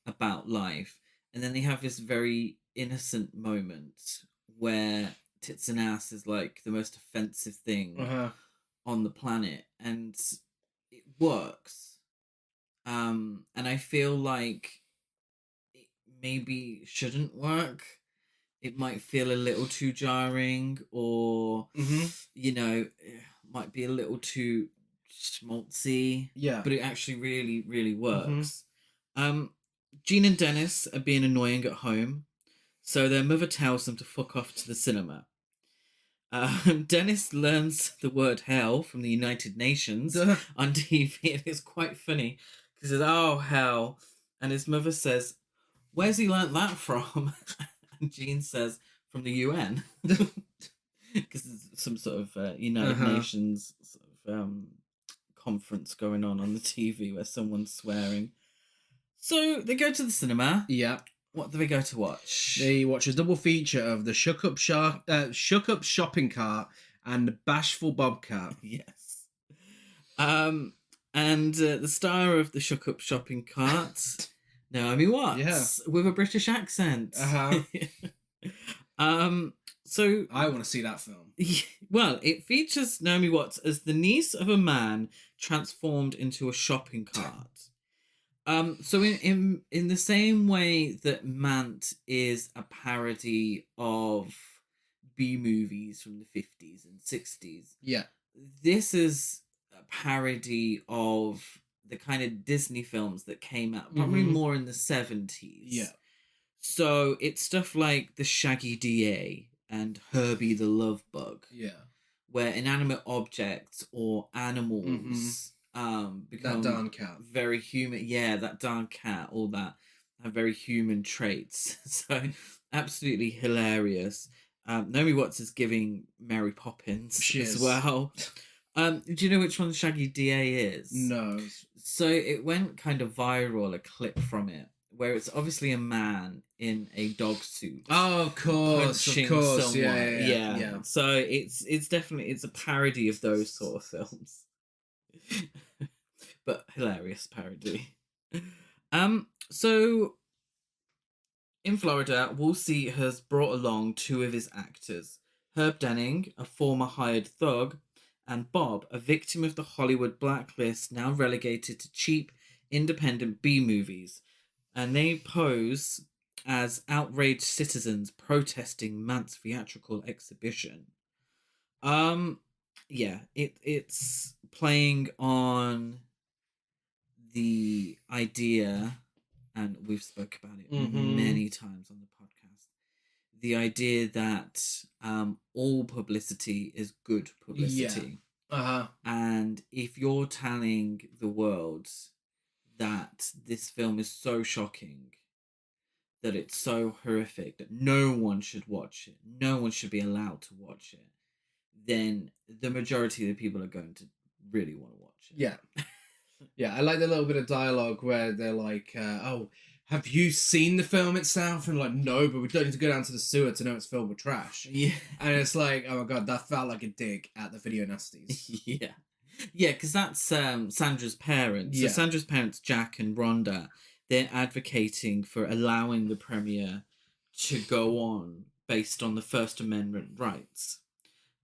Speaker 1: about life, and then they have this very innocent moment where tits and ass is like the most offensive thing on the planet, and it works. And I feel like it maybe shouldn't work. It might feel a little too jarring, or might be a little too schmaltzy. But it actually really, really works. Gene and Dennis are being annoying at home, so their mother tells them to fuck off to the cinema. Dennis learns the word hell from the United Nations on TV, and it's quite funny because he says, "Oh, hell," and his mother says, "Where's he learnt that from?" And Gene says, "From the UN," because there's some sort of United Nations sort of conference going on the TV where someone's swearing. So they go to the cinema. What do they go to watch?
Speaker 2: They watch a double feature of the Shook Up Shopping Cart and the Bashful Bobcat.
Speaker 1: Yes. And the star of the Shook Up Shopping Cart, Naomi Watts, with a British accent. So
Speaker 2: I want to see that film.
Speaker 1: Well, it features Naomi Watts as the niece of a man transformed into a shopping cart. So in the same way that Mant is a parody of B movies from the 50s and 60s, this is a parody of the kind of Disney films that came out probably more in the 70s. So it's stuff like The Shaggy DA and Herbie the Love Bug, where inanimate objects or animals become
Speaker 2: that darn cat.
Speaker 1: very human. Yeah, that darn cat, all that. have very human traits. So absolutely hilarious. Naomi Watts is giving Mary Poppins
Speaker 2: She
Speaker 1: as
Speaker 2: is.
Speaker 1: well. Do you know which one Shaggy DA is?
Speaker 2: No.
Speaker 1: So it went kind of viral, a clip from it, where it's obviously a man in a dog suit.
Speaker 2: Oh, of course,
Speaker 1: punching
Speaker 2: of course.
Speaker 1: someone.
Speaker 2: Yeah.
Speaker 1: So it's definitely a parody of those sort of films. But hilarious parody. So in Florida, Woolsey has brought along two of his actors, Herb Denning, a former hired thug, and Bob, a victim of the Hollywood blacklist, now relegated to cheap, independent B movies. And they pose as outraged citizens protesting Mant's theatrical exhibition. It's playing on the idea, and we've spoke about it many times on the podcast, the idea that all publicity is good publicity. And if you're telling the world that this film is so shocking, that it's so horrific, that no one should watch it, no one should be allowed to watch it, then the majority of the people are going to really want to watch it.
Speaker 2: Yeah. Yeah, I like the little bit of dialogue where they're like, oh, have you seen the film itself? And like, no, but we don't need to go down to the sewer to know it's filled with trash.
Speaker 1: Yeah.
Speaker 2: And it's like, oh my god, that felt like a dig at the video nasties.
Speaker 1: Yeah. Yeah, because that's Sandra's parents.
Speaker 2: Yeah.
Speaker 1: So Sandra's parents, Jack and Rhonda, they're advocating for allowing the premiere to go on based on the First Amendment rights.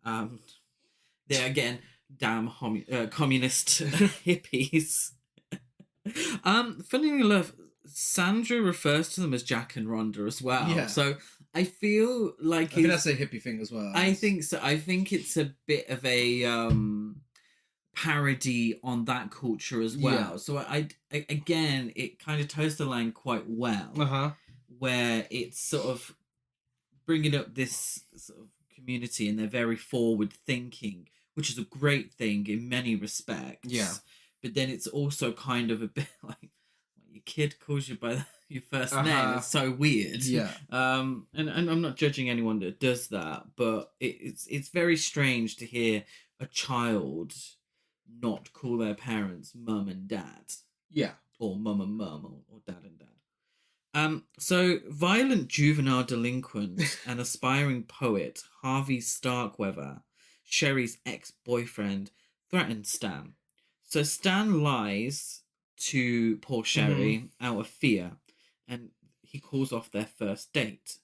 Speaker 1: They're, again, damn communist hippies. Funnily enough, Sandra refers to them as Jack and Rhonda as well.
Speaker 2: Yeah.
Speaker 1: So I feel like
Speaker 2: I think that's a hippie thing as well.
Speaker 1: I think so. I think it's a bit of a parody on that culture as well.
Speaker 2: Yeah.
Speaker 1: So again, it kind of toes the line quite well, where it's sort of bringing up this sort of community, and they're very forward thinking, which is a great thing in many respects.
Speaker 2: Yeah.
Speaker 1: But then it's also kind of a bit like your kid calls you by your first name. It's so weird.
Speaker 2: Yeah.
Speaker 1: And I'm not judging anyone that does that, but it's very strange to hear a child not call their parents mum and dad.
Speaker 2: Yeah.
Speaker 1: Or mum and mum, or dad and dad. So violent juvenile delinquent and aspiring poet Harvey Starkweather, Sherry's ex-boyfriend, threatens Stan. So Stan lies to poor Sherry out of fear, and he calls off their first date,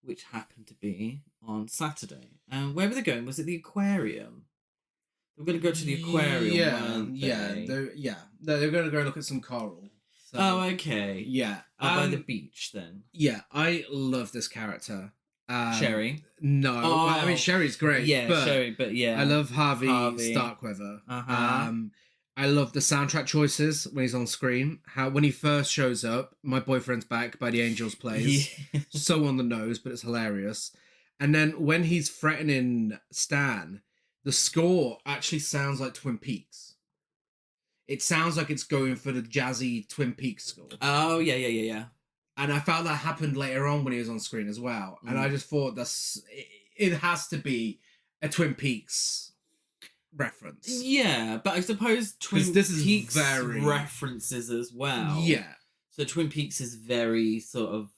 Speaker 1: which happened to be on Saturday. And where were they going? Was it the aquarium? They were going to go to the aquarium.
Speaker 2: They're going to go look at some coral. So,
Speaker 1: Oh, okay.
Speaker 2: yeah.
Speaker 1: By the beach, then.
Speaker 2: Yeah, I love this character.
Speaker 1: Sherry.
Speaker 2: No, I mean Sherry's great.
Speaker 1: Yeah,
Speaker 2: but
Speaker 1: Sherry, but yeah.
Speaker 2: I love Harvey. Starkweather. I love the soundtrack choices when he's on screen. How when he first shows up, My Boyfriend's Back by the Angels plays.
Speaker 1: Yeah.
Speaker 2: So on the nose, but it's hilarious. And then when he's threatening Stan, the score actually sounds like Twin Peaks. It sounds like it's going for the jazzy Twin Peaks score.
Speaker 1: Oh, yeah.
Speaker 2: And I felt that happened later on when he was on screen as well. And I just thought it has to be a Twin Peaks reference.
Speaker 1: Yeah, but I suppose Twin Peaks references as well.
Speaker 2: Yeah.
Speaker 1: So Twin Peaks is very sort of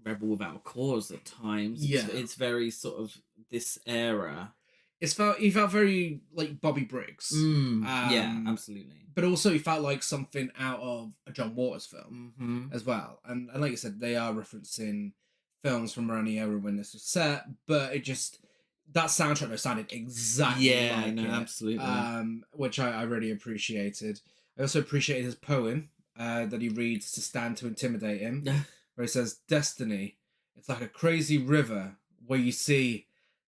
Speaker 1: Rebel Without a Cause at times.
Speaker 2: Yeah.
Speaker 1: It's very sort of this era.
Speaker 2: He felt very like Bobby Briggs.
Speaker 1: Yeah, absolutely.
Speaker 2: But also he felt like something out of a John Waters film as well. And like you said, they are referencing films from around the era when this was set, but it just that soundtrack sounded exactly like it.
Speaker 1: Absolutely.
Speaker 2: Which I really appreciated. I also appreciated his poem that he reads to Stan to intimidate him, where he says, "Destiny, it's like a crazy river where you see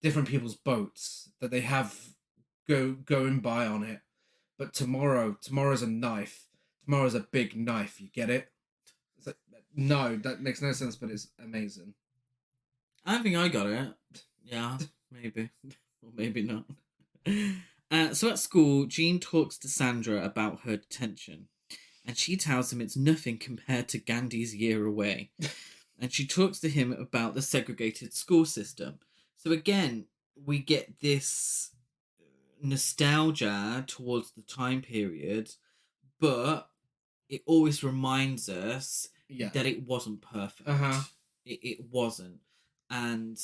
Speaker 2: different people's boats that they have going by on it. But tomorrow's a knife. Tomorrow's a big knife. You get it?" It's like, no, that makes no sense, but it's amazing.
Speaker 1: I think I got it. Yeah, maybe. Or maybe not. So at school, Jean talks to Sandra about her detention. and she tells him it's nothing compared to Gandhi's year away. And she talks to him about the segregated school system. So again, we get this nostalgia towards the time period, but it always reminds us that it wasn't perfect. It wasn't. And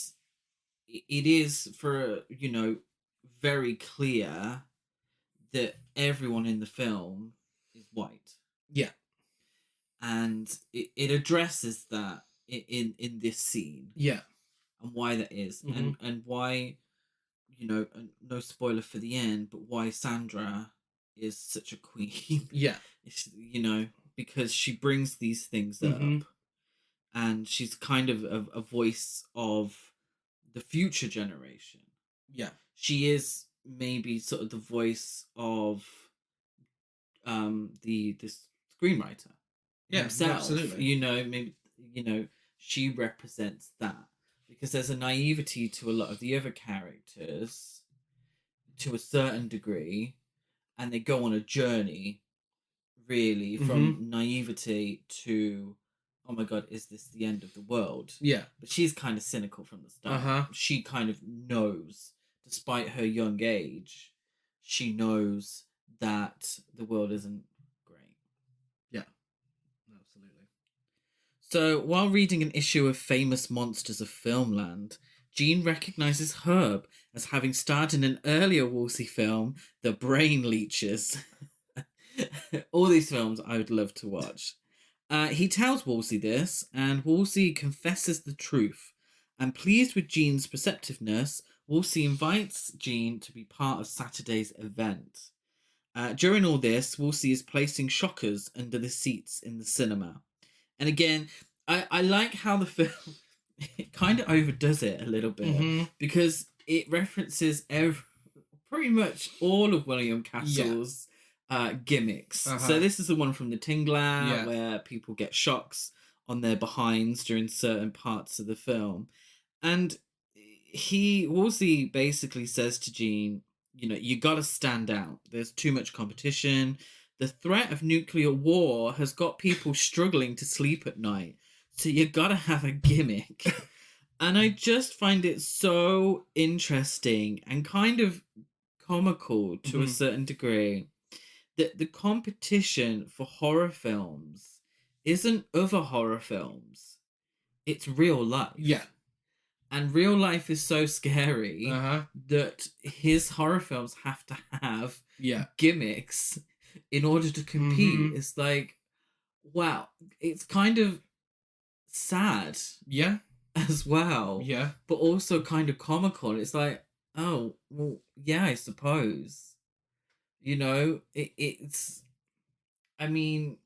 Speaker 1: it is, for, very clear that everyone in the film is white.
Speaker 2: Yeah.
Speaker 1: And it addresses that in this scene.
Speaker 2: Yeah.
Speaker 1: And why that is. And why, no spoiler for the end, but why Sandra is such a queen.
Speaker 2: Yeah.
Speaker 1: Because she brings these things up, and she's kind of a voice of the future generation.
Speaker 2: Yeah.
Speaker 1: She is maybe sort of the voice of the screenwriter himself.
Speaker 2: Absolutely.
Speaker 1: Maybe she represents that, because there's a naivety to a lot of the other characters to a certain degree, and they go on a journey really from naivety to, oh my god, is this the end of the world?
Speaker 2: Yeah.
Speaker 1: But she's kind of cynical from the start. She kind of knows, despite her young age, she knows that the world isn't great.
Speaker 2: Yeah, absolutely.
Speaker 1: So while reading an issue of Famous Monsters of Filmland, Jean recognizes Herb as having starred in an earlier Woolsey film, The Brain Leeches. All these films I would love to watch. He tells Woolsey this, and Woolsey confesses the truth. And pleased with Jean's perceptiveness, Woolsey invites Jean to be part of Saturday's event. During all this, Woolsey is placing shockers under the seats in the cinema. And again, I like how the film it kind of overdoes it a little bit, because it references pretty much all of William Castle's gimmicks. So this is the one from the Tingler where people get shocks on their behinds during certain parts of the film. And Woolsey basically says to Jean, you gotta stand out. There's too much competition. The threat of nuclear war has got people struggling to sleep at night. So you gotta have a gimmick. And I just find it so interesting and kind of comical to a certain degree that the competition for horror films isn't other horror films. It's real life.
Speaker 2: Yeah.
Speaker 1: And real life is so scary that his horror films have to have gimmicks in order to compete. It's like, wow, it's kind of sad.
Speaker 2: Yeah.
Speaker 1: As well.
Speaker 2: Yeah.
Speaker 1: But also kind of comical. It's like, oh, well, yeah, I suppose. It's, I mean,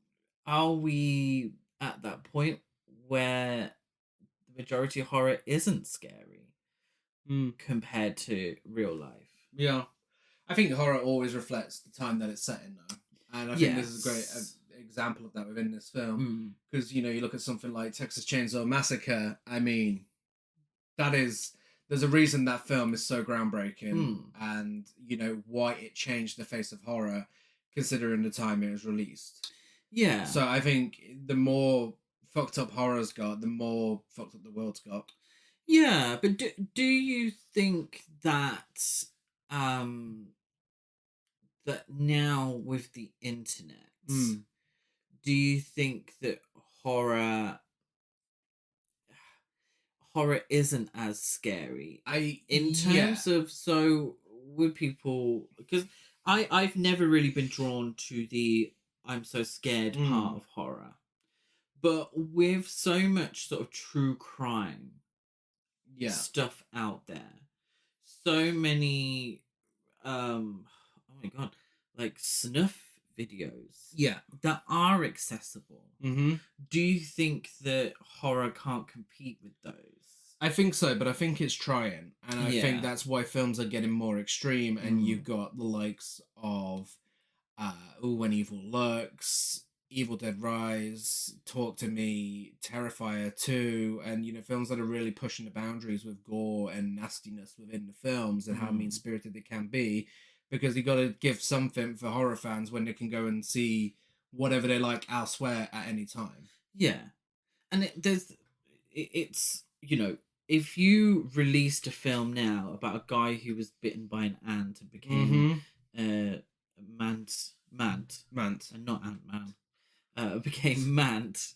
Speaker 1: are we at that point where the majority of horror isn't scary compared to real life?
Speaker 2: Yeah. I think horror always reflects the time that it's set in, though. And I think this is a great example of that within this film. Because, you look at something like Texas Chainsaw Massacre, I mean, there's a reason that film is so groundbreaking and, why it changed the face of horror considering the time it was released.
Speaker 1: Yeah.
Speaker 2: So I think the more fucked up horror's got, the more fucked up the world's got.
Speaker 1: Yeah, but do you think that that now with the internet, do you think that horror isn't as scary in terms of, so with people, because I've never really been drawn to the I'm so scared part of horror, but with so much sort of true crime stuff out there, so many oh my god, like snuff videos that are accessible. Do you think that horror can't compete with those?
Speaker 2: I think so, but I think it's trying, and I think that's why films are getting more extreme. And you've got the likes of When Evil Lurks, Evil Dead Rise, Talk to Me, Terrifier 2, and films that are really pushing the boundaries with gore and nastiness within the films and how mean-spirited they can be, because you got to give something for horror fans when they can go and see whatever they like elsewhere at any time.
Speaker 1: Yeah, and it's if you released a film now about a guy who was bitten by an ant and became Mant,
Speaker 2: Mant.
Speaker 1: and not Ant Man, became Mant,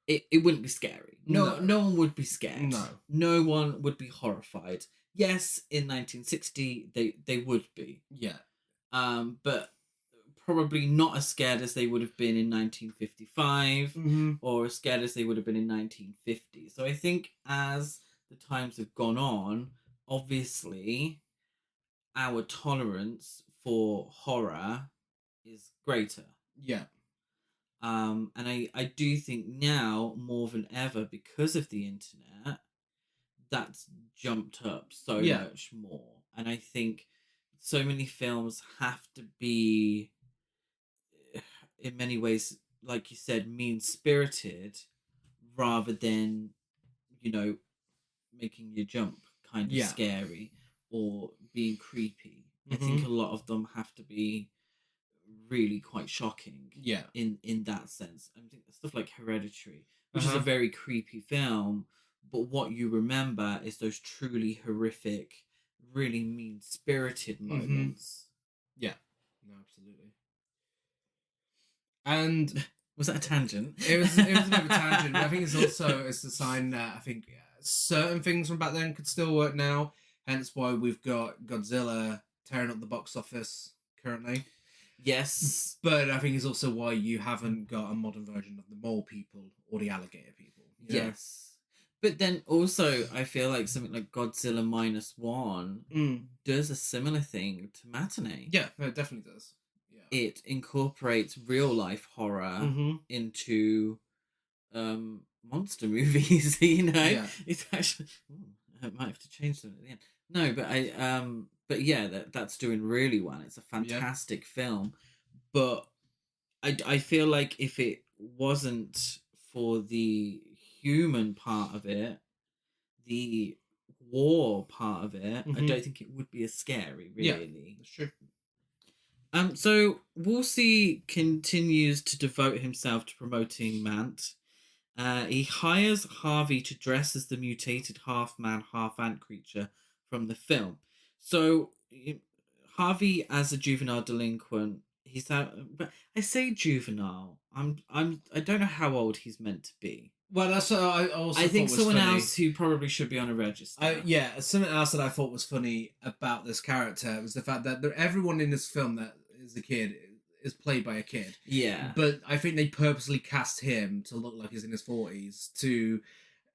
Speaker 1: it wouldn't be scary. No one would be scared. No one would be horrified. Yes, in 1960 they would be.
Speaker 2: Yeah.
Speaker 1: But probably not as scared as they would have been in 1955 or as scared as they would have been in 1950. So I think as the times have gone on, obviously our tolerance for horror is greater.
Speaker 2: Yeah.
Speaker 1: And I do think now more than ever, because of the internet, that's jumped up so much more. And I think so many films have to be, in many ways, like you said, mean-spirited rather than, making you jump kind of scary or being creepy. I think a lot of them have to be really quite shocking in that sense. I think stuff like Hereditary, which is a very creepy film, but what you remember is those truly horrific, really mean-spirited moments.
Speaker 2: Yeah, no, absolutely. And
Speaker 1: was that a tangent?
Speaker 2: It was a bit of a tangent, but I think it's a sign that I think certain things from back then could still work now, hence why we've got Godzilla tearing up the box office currently.
Speaker 1: Yes.
Speaker 2: But I think it's also why you haven't got a modern version of the mole people or the alligator people.
Speaker 1: Yes. But then also, I feel like something like Godzilla -1 does a similar thing to Matinee.
Speaker 2: Yeah, no, it definitely does. Yeah.
Speaker 1: It incorporates real-life horror into monster movies, Yeah. It's actually... I might have to change them at the end. No, but yeah, that's doing really well. It's a fantastic film, but I feel like if it wasn't for the human part of it, the war part of it, I don't think it would be as scary, really.
Speaker 2: Yeah, that's true.
Speaker 1: So Woolsey continues to devote himself to promoting Mant. He hires Harvey to dress as the mutated half-man, half-ant creature from the film. So Harvey, as a juvenile delinquent, he's out. But I say juvenile. I don't know how old he's meant to be.
Speaker 2: Well, that's what I also.
Speaker 1: I think someone
Speaker 2: funny.
Speaker 1: else who probably should be on a register.
Speaker 2: Something else that I thought was funny about this character was the fact that everyone in this film that is a kid is played by a kid.
Speaker 1: Yeah.
Speaker 2: But I think they purposely cast him to look like he's in his 40s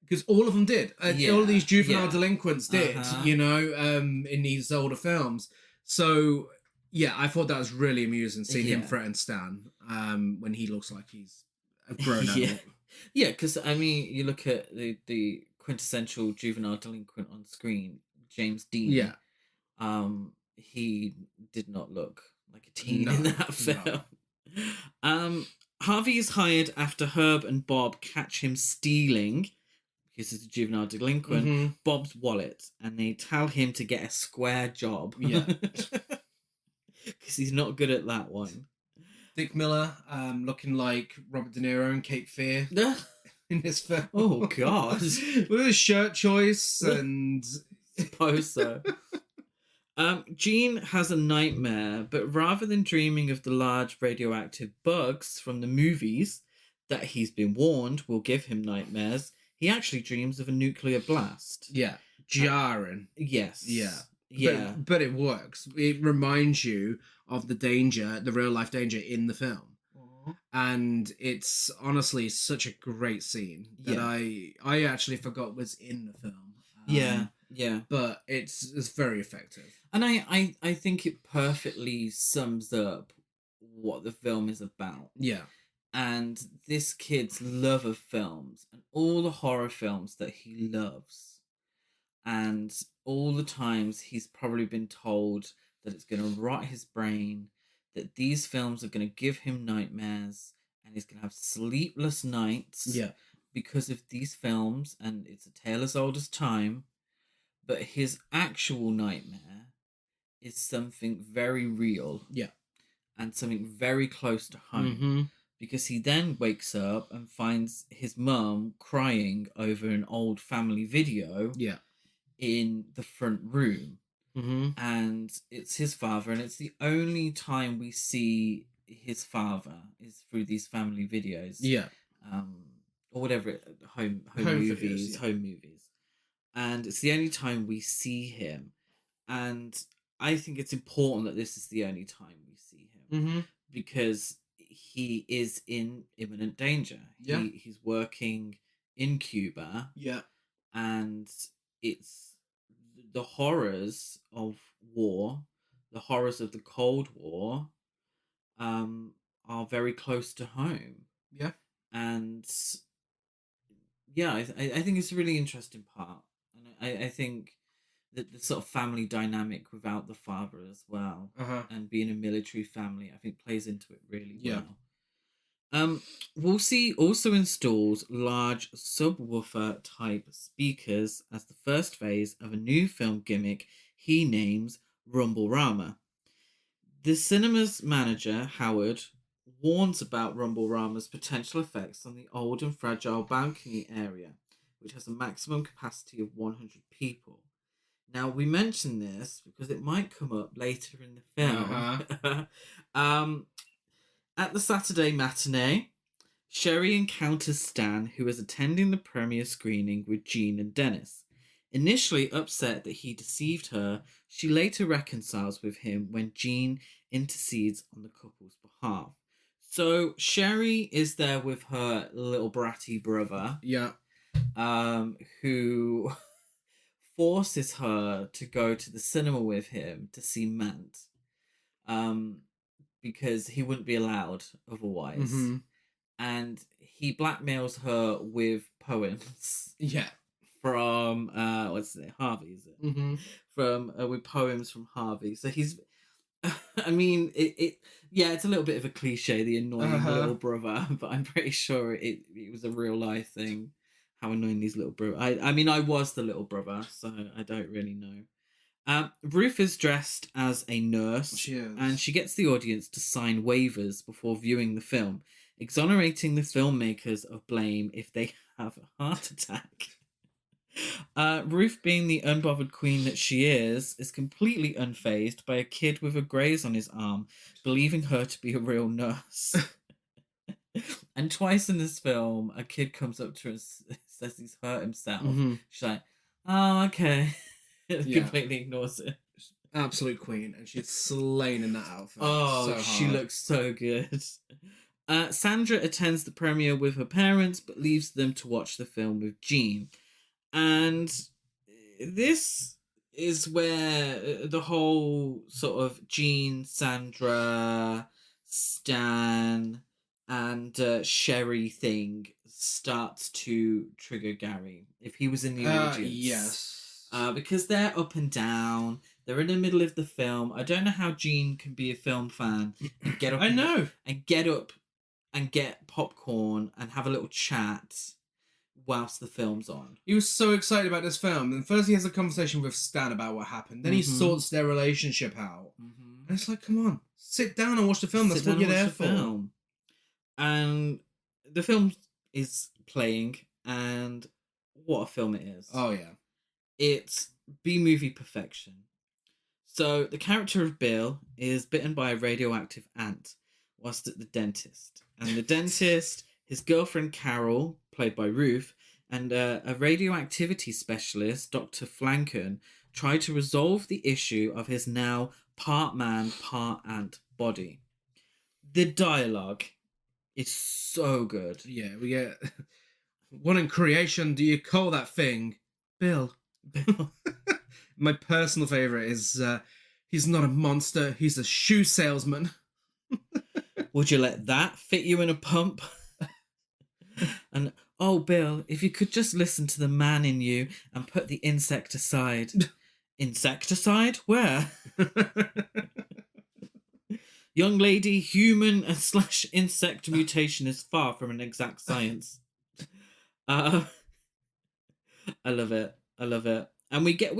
Speaker 2: because all of them did. All of these juvenile delinquents did, in these older films. So, yeah, I thought that was really amusing seeing him threaten Stan when he looks like he's a grown adult.
Speaker 1: Yeah, because, I mean, you look at the quintessential juvenile delinquent on screen, James Dean.
Speaker 2: Yeah.
Speaker 1: He did not look like a teen in that film. No. Harvey is hired after Herb and Bob catch him stealing, because he's a juvenile delinquent, Bob's wallet, and they tell him to get a square job.
Speaker 2: Yeah.
Speaker 1: Because he's not good at that one.
Speaker 2: Dick Miller, looking like Robert De Niro and Cape Fear in this film.
Speaker 1: Oh, God.
Speaker 2: With his shirt choice and...
Speaker 1: Suppose so. Gene has a nightmare, but rather than dreaming of the large radioactive bugs from the movies that he's been warned will give him nightmares, he actually dreams of a nuclear blast.
Speaker 2: Yeah. Jarring.
Speaker 1: Yes.
Speaker 2: Yeah.
Speaker 1: Yeah.
Speaker 2: But it works. It reminds you of the danger, the real life danger in the film. And it's honestly such a great scene that I actually forgot was in the film.
Speaker 1: Yeah.
Speaker 2: But it's very effective.
Speaker 1: And I think it perfectly sums up what the film is about.
Speaker 2: Yeah.
Speaker 1: And this kid's love of films and all the horror films that he loves. And all the times he's probably been told that it's going to rot his brain, that these films are going to give him nightmares, and he's going to have sleepless nights because of these films, and it's a tale as old as time. But his actual nightmare is something very real.
Speaker 2: Yeah.
Speaker 1: And something very close to home. because he then wakes up and finds his mum crying over an old family video
Speaker 2: Yeah.
Speaker 1: in the front room.
Speaker 2: Mm-hmm.
Speaker 1: And it's his father, and it's the only time we see his father is through these family videos.
Speaker 2: Yeah.
Speaker 1: Or whatever, home
Speaker 2: videos,
Speaker 1: home movies. And it's the only time we see him. And I think it's important that this is the only time we see him.
Speaker 2: Mm-hmm.
Speaker 1: Because he is in imminent danger.
Speaker 2: Yeah.
Speaker 1: He's working in Cuba.
Speaker 2: Yeah.
Speaker 1: And it's the horrors of war, the horrors of the Cold War, are very close to home.
Speaker 2: Yeah.
Speaker 1: And yeah, I think it's a really interesting part. And I think that the sort of family dynamic without the father as well, and being a military family, I think plays into it really well. Wolsey also installs large subwoofer type speakers as the first phase of a new film gimmick he names Rumble-Rama. The cinema's manager, Howard, warns about Rumble-Rama's potential effects on the old and fragile balcony area, which has a maximum capacity of 100 people. Now, we mention this because it might come up later in the film. At the Saturday matinee, Sherry encounters Stan, who is attending the premiere screening with Jean and Dennis. Initially upset that he deceived her, she later reconciles with him when Jean intercedes on the couple's behalf. So Sherry is there with her little bratty brother.
Speaker 2: Yeah.
Speaker 1: Who forces her to go to the cinema with him to see Mant. Because he wouldn't be allowed otherwise.
Speaker 2: Mm-hmm.
Speaker 1: And he blackmails her with poems.
Speaker 2: Yeah.
Speaker 1: From what's it? Harvey, is it?
Speaker 2: Mm-hmm.
Speaker 1: From with poems from Harvey. So he's, I mean, it's a little bit of a cliche, the annoying little brother, but I'm pretty sure it was a real life thing. How annoying these little brother. I mean, I was the little brother, so I don't really know. Ruth is dressed as a nurse,
Speaker 2: She is.
Speaker 1: and she gets the audience to sign waivers before viewing the film, exonerating the filmmakers of blame if they have a heart attack. Ruth, being the unbothered queen that she is completely unfazed by a kid with a graze on his arm, believing her to be a real nurse. And twice in this film, a kid comes up to her and says he's hurt himself.
Speaker 2: Mm-hmm.
Speaker 1: She's like, oh, okay.
Speaker 2: Yeah.
Speaker 1: Completely ignores it.
Speaker 2: Absolute queen, and she's slain in that outfit.
Speaker 1: Oh,
Speaker 2: so
Speaker 1: she
Speaker 2: hard.
Speaker 1: looks so good. Sandra attends the premiere with her parents, but leaves them to watch the film with Jean. And this is where the whole sort of Jean, Sandra, Stan, and Sherry thing starts to trigger Gary. If he was in the audience.
Speaker 2: Yes.
Speaker 1: Because they're up and down. They're in the middle of the film. I don't know how Jean can be a film fan and get up.
Speaker 2: I know.
Speaker 1: And get up and get popcorn and have a little chat whilst the film's on.
Speaker 2: He was so excited about this film. And first he has a conversation with Stan about what happened. Then he sorts their relationship out.
Speaker 1: Mm-hmm.
Speaker 2: And it's like, come on, sit down and watch the film. That's what you're there for.
Speaker 1: Film. And the film is playing, and what a film it is.
Speaker 2: Oh, yeah.
Speaker 1: It's B-movie perfection. So the character of Bill is bitten by a radioactive ant whilst at the dentist. And the dentist, his girlfriend Carol, played by Ruth, and a radioactivity specialist, Dr. Flanken, try to resolve the issue of his now part man, part ant body. The dialogue is so good.
Speaker 2: Yeah, we get... What in creation do you call that thing? Bill. My personal favourite is, he's not a monster, he's a shoe salesman.
Speaker 1: Would you let that fit you in a pump? And, oh, Bill, if you could just listen to the man in you and put the insect aside. Insecticide? Where? Young lady, human / insect mutation is far from an exact science. I love it. I love it. And we get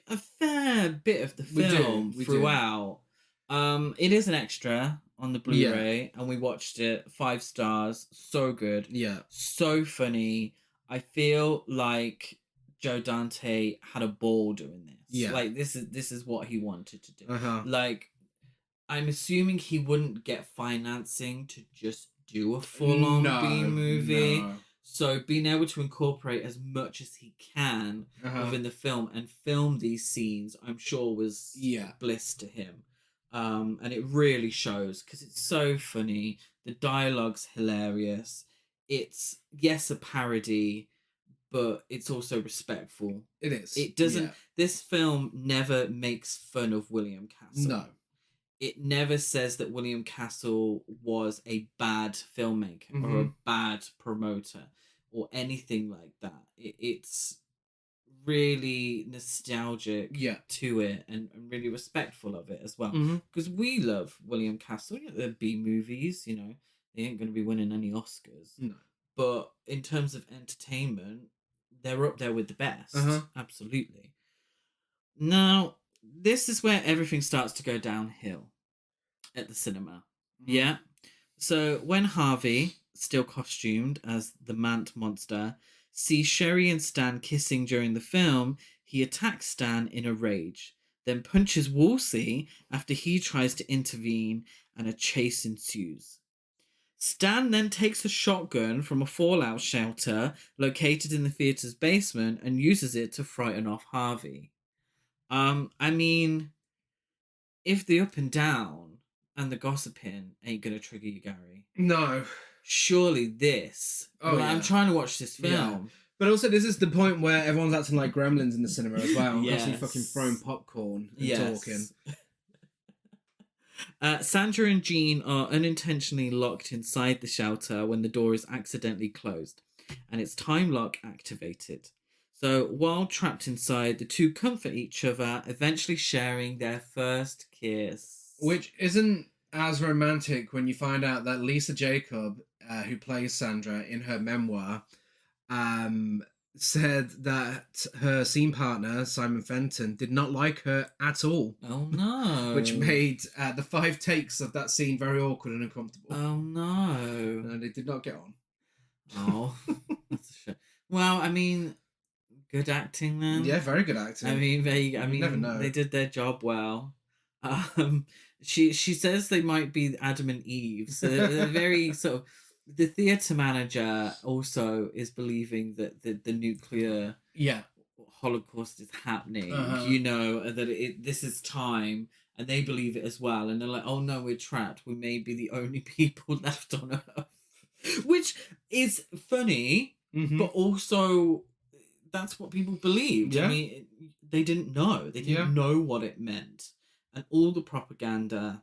Speaker 1: a fair bit of the film throughout. It is an extra on the Blu-ray and we watched it. 5 stars. So good.
Speaker 2: Yeah.
Speaker 1: So funny. I feel like Joe Dante had a ball doing this.
Speaker 2: Yeah.
Speaker 1: Like this is what he wanted to do.
Speaker 2: Uh-huh.
Speaker 1: Like I'm assuming he wouldn't get financing to just do a full-on B movie.
Speaker 2: No.
Speaker 1: So being able to incorporate as much as he can within the film and film these scenes, I'm sure was bliss to him. And it really shows because it's so funny. The dialogue's hilarious. It's, yes, a parody, but it's also respectful.
Speaker 2: It is.
Speaker 1: It doesn't... This film never makes fun of William Castle.
Speaker 2: No.
Speaker 1: It never says that William Castle was a bad filmmaker or a bad promoter or anything like that. It's really nostalgic to it and really respectful of it as well. Because we love William Castle. Yeah, they're B movies, you know, they ain't going to be winning any Oscars.
Speaker 2: No.
Speaker 1: But in terms of entertainment, they're up there with the best. Absolutely. Now, this is where everything starts to go downhill at the cinema. Yeah. So when Harvey, still costumed as the Mant monster, sees Sherry and Stan kissing during the film, he attacks Stan in a rage, then punches Woolsey after he tries to intervene and a chase ensues. Stan then takes a shotgun from a fallout shelter located in the theatre's basement and uses it to frighten off Harvey. I mean, if the up and down and the gossiping ain't gonna trigger you, Gary.
Speaker 2: No.
Speaker 1: Surely this. I'm trying to watch this film.
Speaker 2: Yeah. But also, this is the point where everyone's acting like gremlins in the cinema as well.
Speaker 1: Yes.
Speaker 2: Constantly fucking throwing popcorn and talking.
Speaker 1: Sandra and Jean are unintentionally locked inside the shelter when the door is accidentally closed, and its time lock activated. So while trapped inside, the two comfort each other, eventually sharing their first kiss.
Speaker 2: Which isn't as romantic when you find out that Lisa Jacob, who plays Sandra in her memoir, said that her scene partner, Simon Fenton, did not like her at all.
Speaker 1: Oh no.
Speaker 2: Which made the 5 takes of that scene very awkward and uncomfortable.
Speaker 1: Oh no.
Speaker 2: And they did not get on.
Speaker 1: Oh, that's a shame. Well, I mean, good acting then.
Speaker 2: Yeah, very good acting.
Speaker 1: I mean,
Speaker 2: never know.
Speaker 1: They did their job well. She says they might be Adam and Eve. So they're very sort of. The theatre manager also is believing that the nuclear Holocaust is happening. You know, and that this is time, and they believe it as well. And they're like, "Oh no, we're trapped. We may be the only people left on Earth," which is funny, but also that's what people believed. I mean, they didn't know. They didn't know what it meant, and all the propaganda,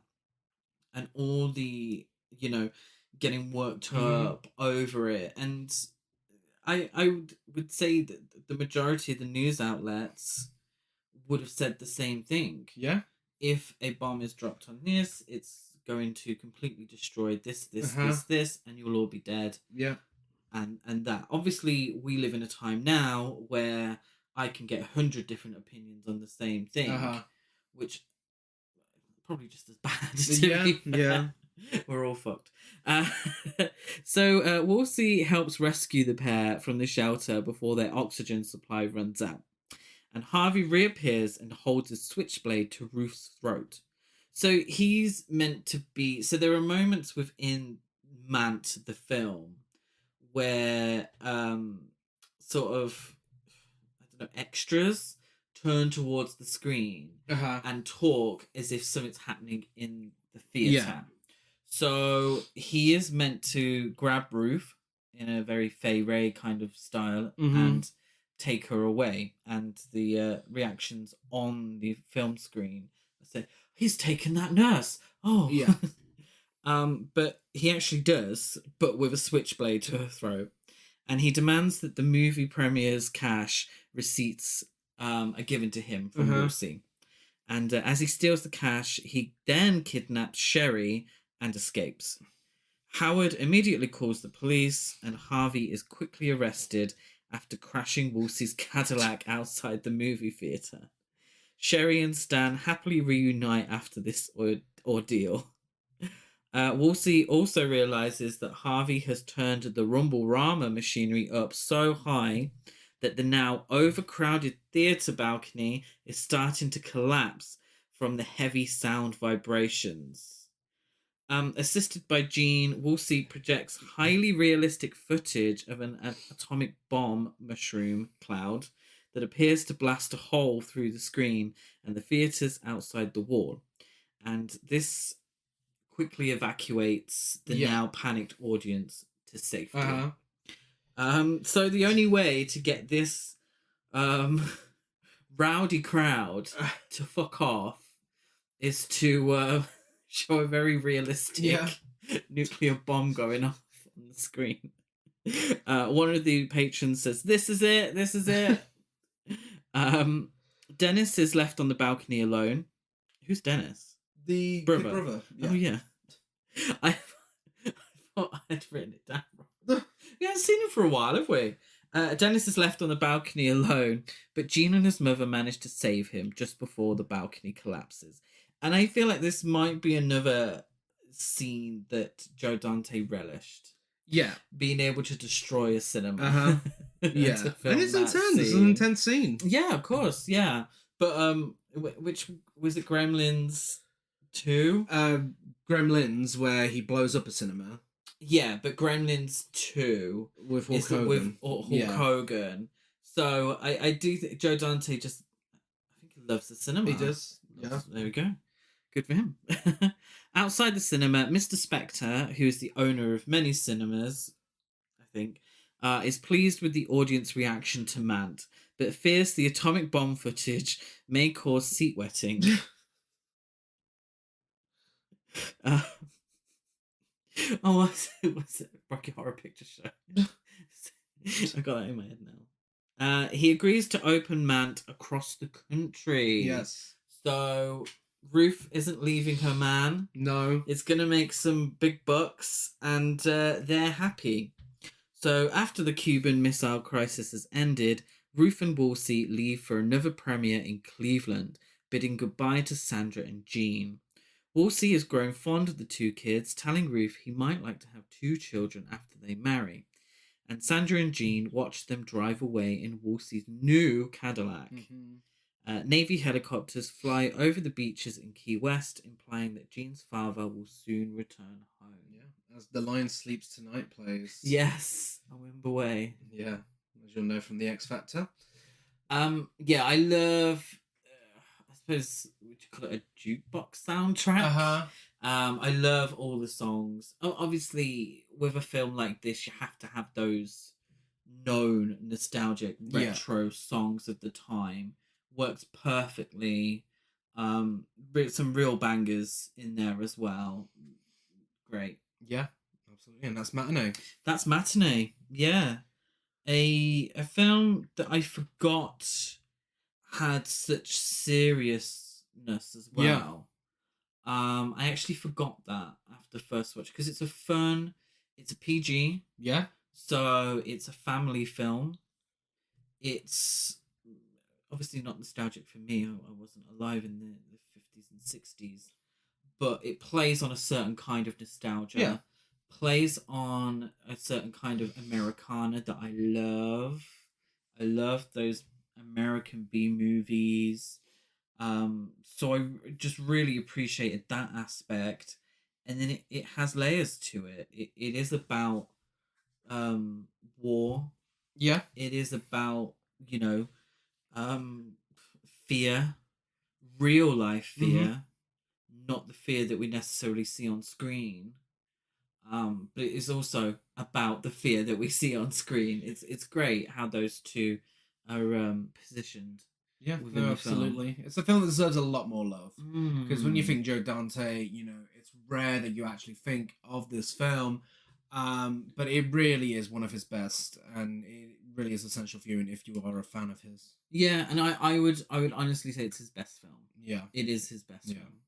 Speaker 1: and all the getting worked up over it. And I would say that the majority of the news outlets would have said the same thing. Yeah. If a bomb is dropped on this, it's going to completely destroy this, and you'll all be dead. Yeah. And that. Obviously, we live in a time now where I can get 100 different opinions on the same thing, which probably just as bad. To be fair. Yeah. We're all fucked. So Wolsey helps rescue the pair from the shelter before their oxygen supply runs out. And Harvey reappears and holds a switchblade to Ruth's throat. So he's meant to be... So there are moments within Mant, the film, where sort of, extras turn towards the screen and talk as if something's happening in the theatre. Yeah. So he is meant to grab Ruth in a very Fay Ray kind of style and take her away. And the reactions on the film screen say, "He's taken that nurse." Oh, yeah. But he actually does, but with a switchblade to her throat. And he demands that the movie premiere's cash receipts are given to him from Lucy. And as he steals the cash, he then kidnaps Sherry and escapes. Howard immediately calls the police, and Harvey is quickly arrested after crashing Wolsey's Cadillac outside the movie theatre. Sherry and Stan happily reunite after this ordeal. Wolsey also realizes that Harvey has turned the Rumble-Rama machinery up so high that the now overcrowded theatre balcony is starting to collapse from the heavy sound vibrations. Assisted by Jean, Wolsey projects highly realistic footage of an atomic bomb mushroom cloud that appears to blast a hole through the screen and the theatres outside the wall. And this quickly evacuates the now panicked audience to safety. So the only way to get this rowdy crowd to fuck off is to show a very realistic nuclear bomb going off on the screen. One of the patrons says, "This is it. This is it." Dennis is left on the balcony alone. Who's Dennis?
Speaker 2: The brother.
Speaker 1: Oh yeah. I thought I'd written it down wrong. We haven't seen him for a while, have we? Dennis is left on the balcony alone, but Jean and his mother manage to save him just before the balcony collapses. And I feel like this might be another scene that Joe Dante relished.
Speaker 2: Yeah.
Speaker 1: Being able to destroy a cinema.
Speaker 2: Yeah. And it's intense. It's an intense scene.
Speaker 1: Yeah, of course. Yeah. But which was it? Gremlins 2?
Speaker 2: Gremlins, where he blows up a cinema.
Speaker 1: Yeah, but Gremlins 2
Speaker 2: with Hulk Hogan.
Speaker 1: Hogan. So I do think Joe Dante I think he loves the cinema.
Speaker 2: He does. Yeah.
Speaker 1: There we go. Good for him. Outside the cinema, Mr. Spector, who is the owner of many cinemas, I think, is pleased with the audience reaction to Mant, but fears the atomic bomb footage may cause seat wetting. Was it Rocky Horror Picture Show? I got that in my head now. He agrees to open Mant across the country.
Speaker 2: Yes.
Speaker 1: So Ruth isn't leaving her man.
Speaker 2: No.
Speaker 1: It's going to make some big bucks, and they're happy. So after the Cuban Missile Crisis has ended, Ruth and Wolsey leave for another premiere in Cleveland, bidding goodbye to Sandra and Jean. Wolsey has grown fond of the two kids, telling Ruth he might like to have 2 children after they marry. And Sandra and Jean watch them drive away in Wolsey's new Cadillac. Mm-hmm. Navy helicopters fly over the beaches in Key West, implying that Jean's father will soon return home.
Speaker 2: Yeah, as The Lion Sleeps Tonight plays.
Speaker 1: Yes, I remember way.
Speaker 2: Yeah, as you'll know from the X Factor.
Speaker 1: Yeah, I love. I suppose would you call it a jukebox soundtrack? I love all the songs. Obviously, with a film like this, you have to have those known nostalgic retro songs of the time. Works perfectly. Some real bangers in there as well. Great.
Speaker 2: Yeah, absolutely. And that's Matinee.
Speaker 1: That's Matinee. Yeah. A film that I forgot had such seriousness as well.
Speaker 2: Yeah.
Speaker 1: I actually forgot that after first watch because it's a PG.
Speaker 2: Yeah.
Speaker 1: So it's a family film. It's obviously not nostalgic for me. I wasn't alive in the 50s and 60s. But it plays on a certain kind of nostalgia.
Speaker 2: Yeah.
Speaker 1: Plays on a certain kind of Americana that I love. I love those American B movies. So I just really appreciated that aspect. And then it has layers to it. It is about war.
Speaker 2: Yeah.
Speaker 1: It is about, fear, real life fear, not the fear that we necessarily see on screen. But it is also about the fear that we see on screen. It's great how those two are positioned.
Speaker 2: Yeah,
Speaker 1: within the
Speaker 2: absolutely. Film. It's a film that deserves a lot more love. Because when you think Joe Dante, it's rare that you actually think of this film. But it really is one of his best, and it really is essential viewing if you are a fan of his.
Speaker 1: Yeah, and I would honestly say it's his best film.
Speaker 2: Yeah.
Speaker 1: It is his best film.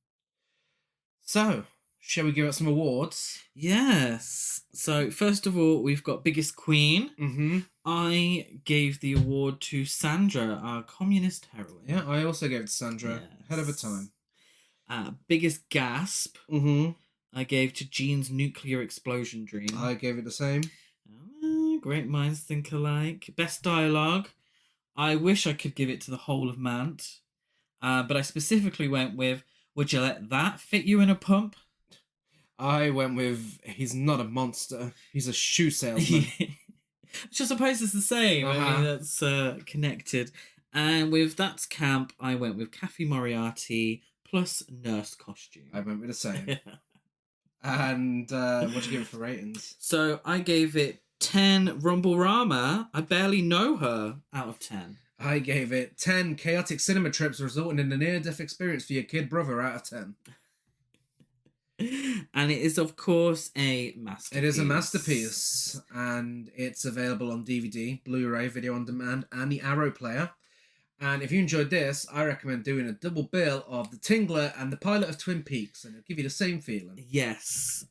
Speaker 2: So, shall we give out some awards?
Speaker 1: Yes. So, first of all, we've got Biggest Queen.
Speaker 2: Mm-hmm.
Speaker 1: I gave the award to Sandra, our communist heroine.
Speaker 2: Yeah, I also gave it to Sandra.
Speaker 1: Yes.
Speaker 2: Hell of a time.
Speaker 1: Biggest Gasp.
Speaker 2: Mm-hmm.
Speaker 1: I gave to Jean's Nuclear Explosion Dream.
Speaker 2: I gave it the same.
Speaker 1: Great minds think alike. Best dialogue. I wish I could give it to The Whole of Mant. But I specifically went with, would you let that fit you in a pump?
Speaker 2: I went with, he's not a monster. He's a shoe salesman.
Speaker 1: Which I suppose is the same. I mean, that's connected. And with That's Camp, I went with Kathy Moriarty plus nurse costume.
Speaker 2: I went with the same. And what'd you give it for ratings?
Speaker 1: So I gave it 10 Rumble Rama. I barely know her out of 10.
Speaker 2: I gave it 10 chaotic cinema trips resulting in a near-death experience for your kid brother out of 10.
Speaker 1: And it is, of course, a masterpiece.
Speaker 2: It is a masterpiece, and it's available on DVD, Blu-ray, video on demand, and the Arrow player. And if you enjoyed this, I recommend doing a double bill of The Tingler and the pilot of Twin Peaks, and it'll give you the same feeling.
Speaker 1: Yes.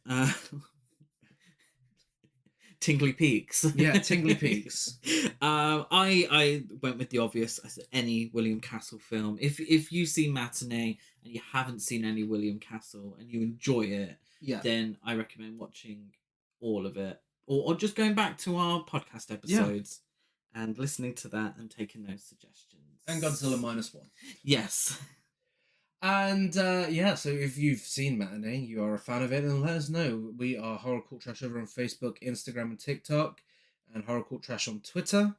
Speaker 1: Tingly Peaks.
Speaker 2: Yeah, Tingly Peaks.
Speaker 1: I went with the obvious. I said any William Castle film. If you've seen Matinee and you haven't seen any William Castle and you enjoy it, then I recommend watching all of it, or just going back to our podcast episodes and listening to that and taking those suggestions.
Speaker 2: And Godzilla -1.
Speaker 1: Yes.
Speaker 2: And so if you've seen Matinee, you are a fan of it, then let us know. We are Horror Cult Trash over on Facebook, Instagram, and TikTok, and Horror Cult Trash on Twitter.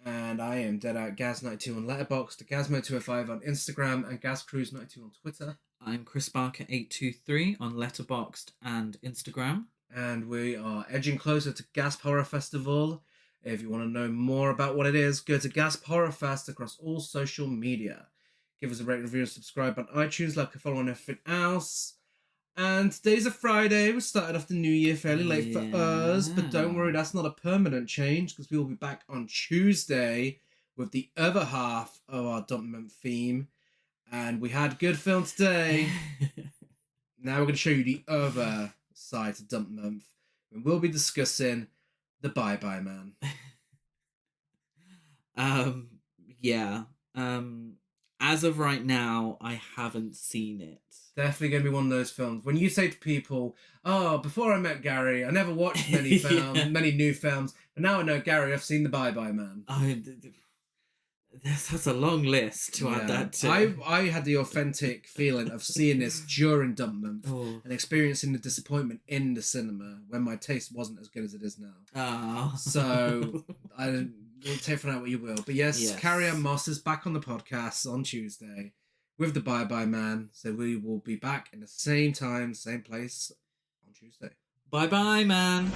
Speaker 2: And I am Deadout Gaz92 on Letterboxd, Gazmo205 on Instagram, and GazCruise92 on Twitter.
Speaker 1: I'm Chris Barker 823 on Letterboxd and Instagram.
Speaker 2: And we are edging closer to Gasp Horror Festival. If you want to know more about what it is, go to Gasp Horror Fest across all social media. Give us a rate, review, and subscribe on iTunes, like a follow on everything else. And today's a Friday. We started off the new year fairly late for us, but don't worry, that's not a permanent change, because we will be back on Tuesday with the other half of our Dump Month theme. And we had good film today. Now we're going to show you the other side to Dump Month, and we'll be discussing The Bye Bye Man.
Speaker 1: As of right now, I haven't seen it.
Speaker 2: Definitely going to be one of those films. When you say to people, oh, before I met Gary, I never watched many films, many new films, but now I know Gary, I've seen The Bye Bye Man.
Speaker 1: That's a long list to add that to.
Speaker 2: I had the authentic feeling of seeing this during Dump Month and experiencing the disappointment in the cinema when my taste wasn't as good as it is now. So we'll take from that what you will. But yes, Carrie Ann Moss is back on the podcast on Tuesday with The Bye Bye Man. So we will be back in the same time, same place on Tuesday.
Speaker 1: Bye bye, man.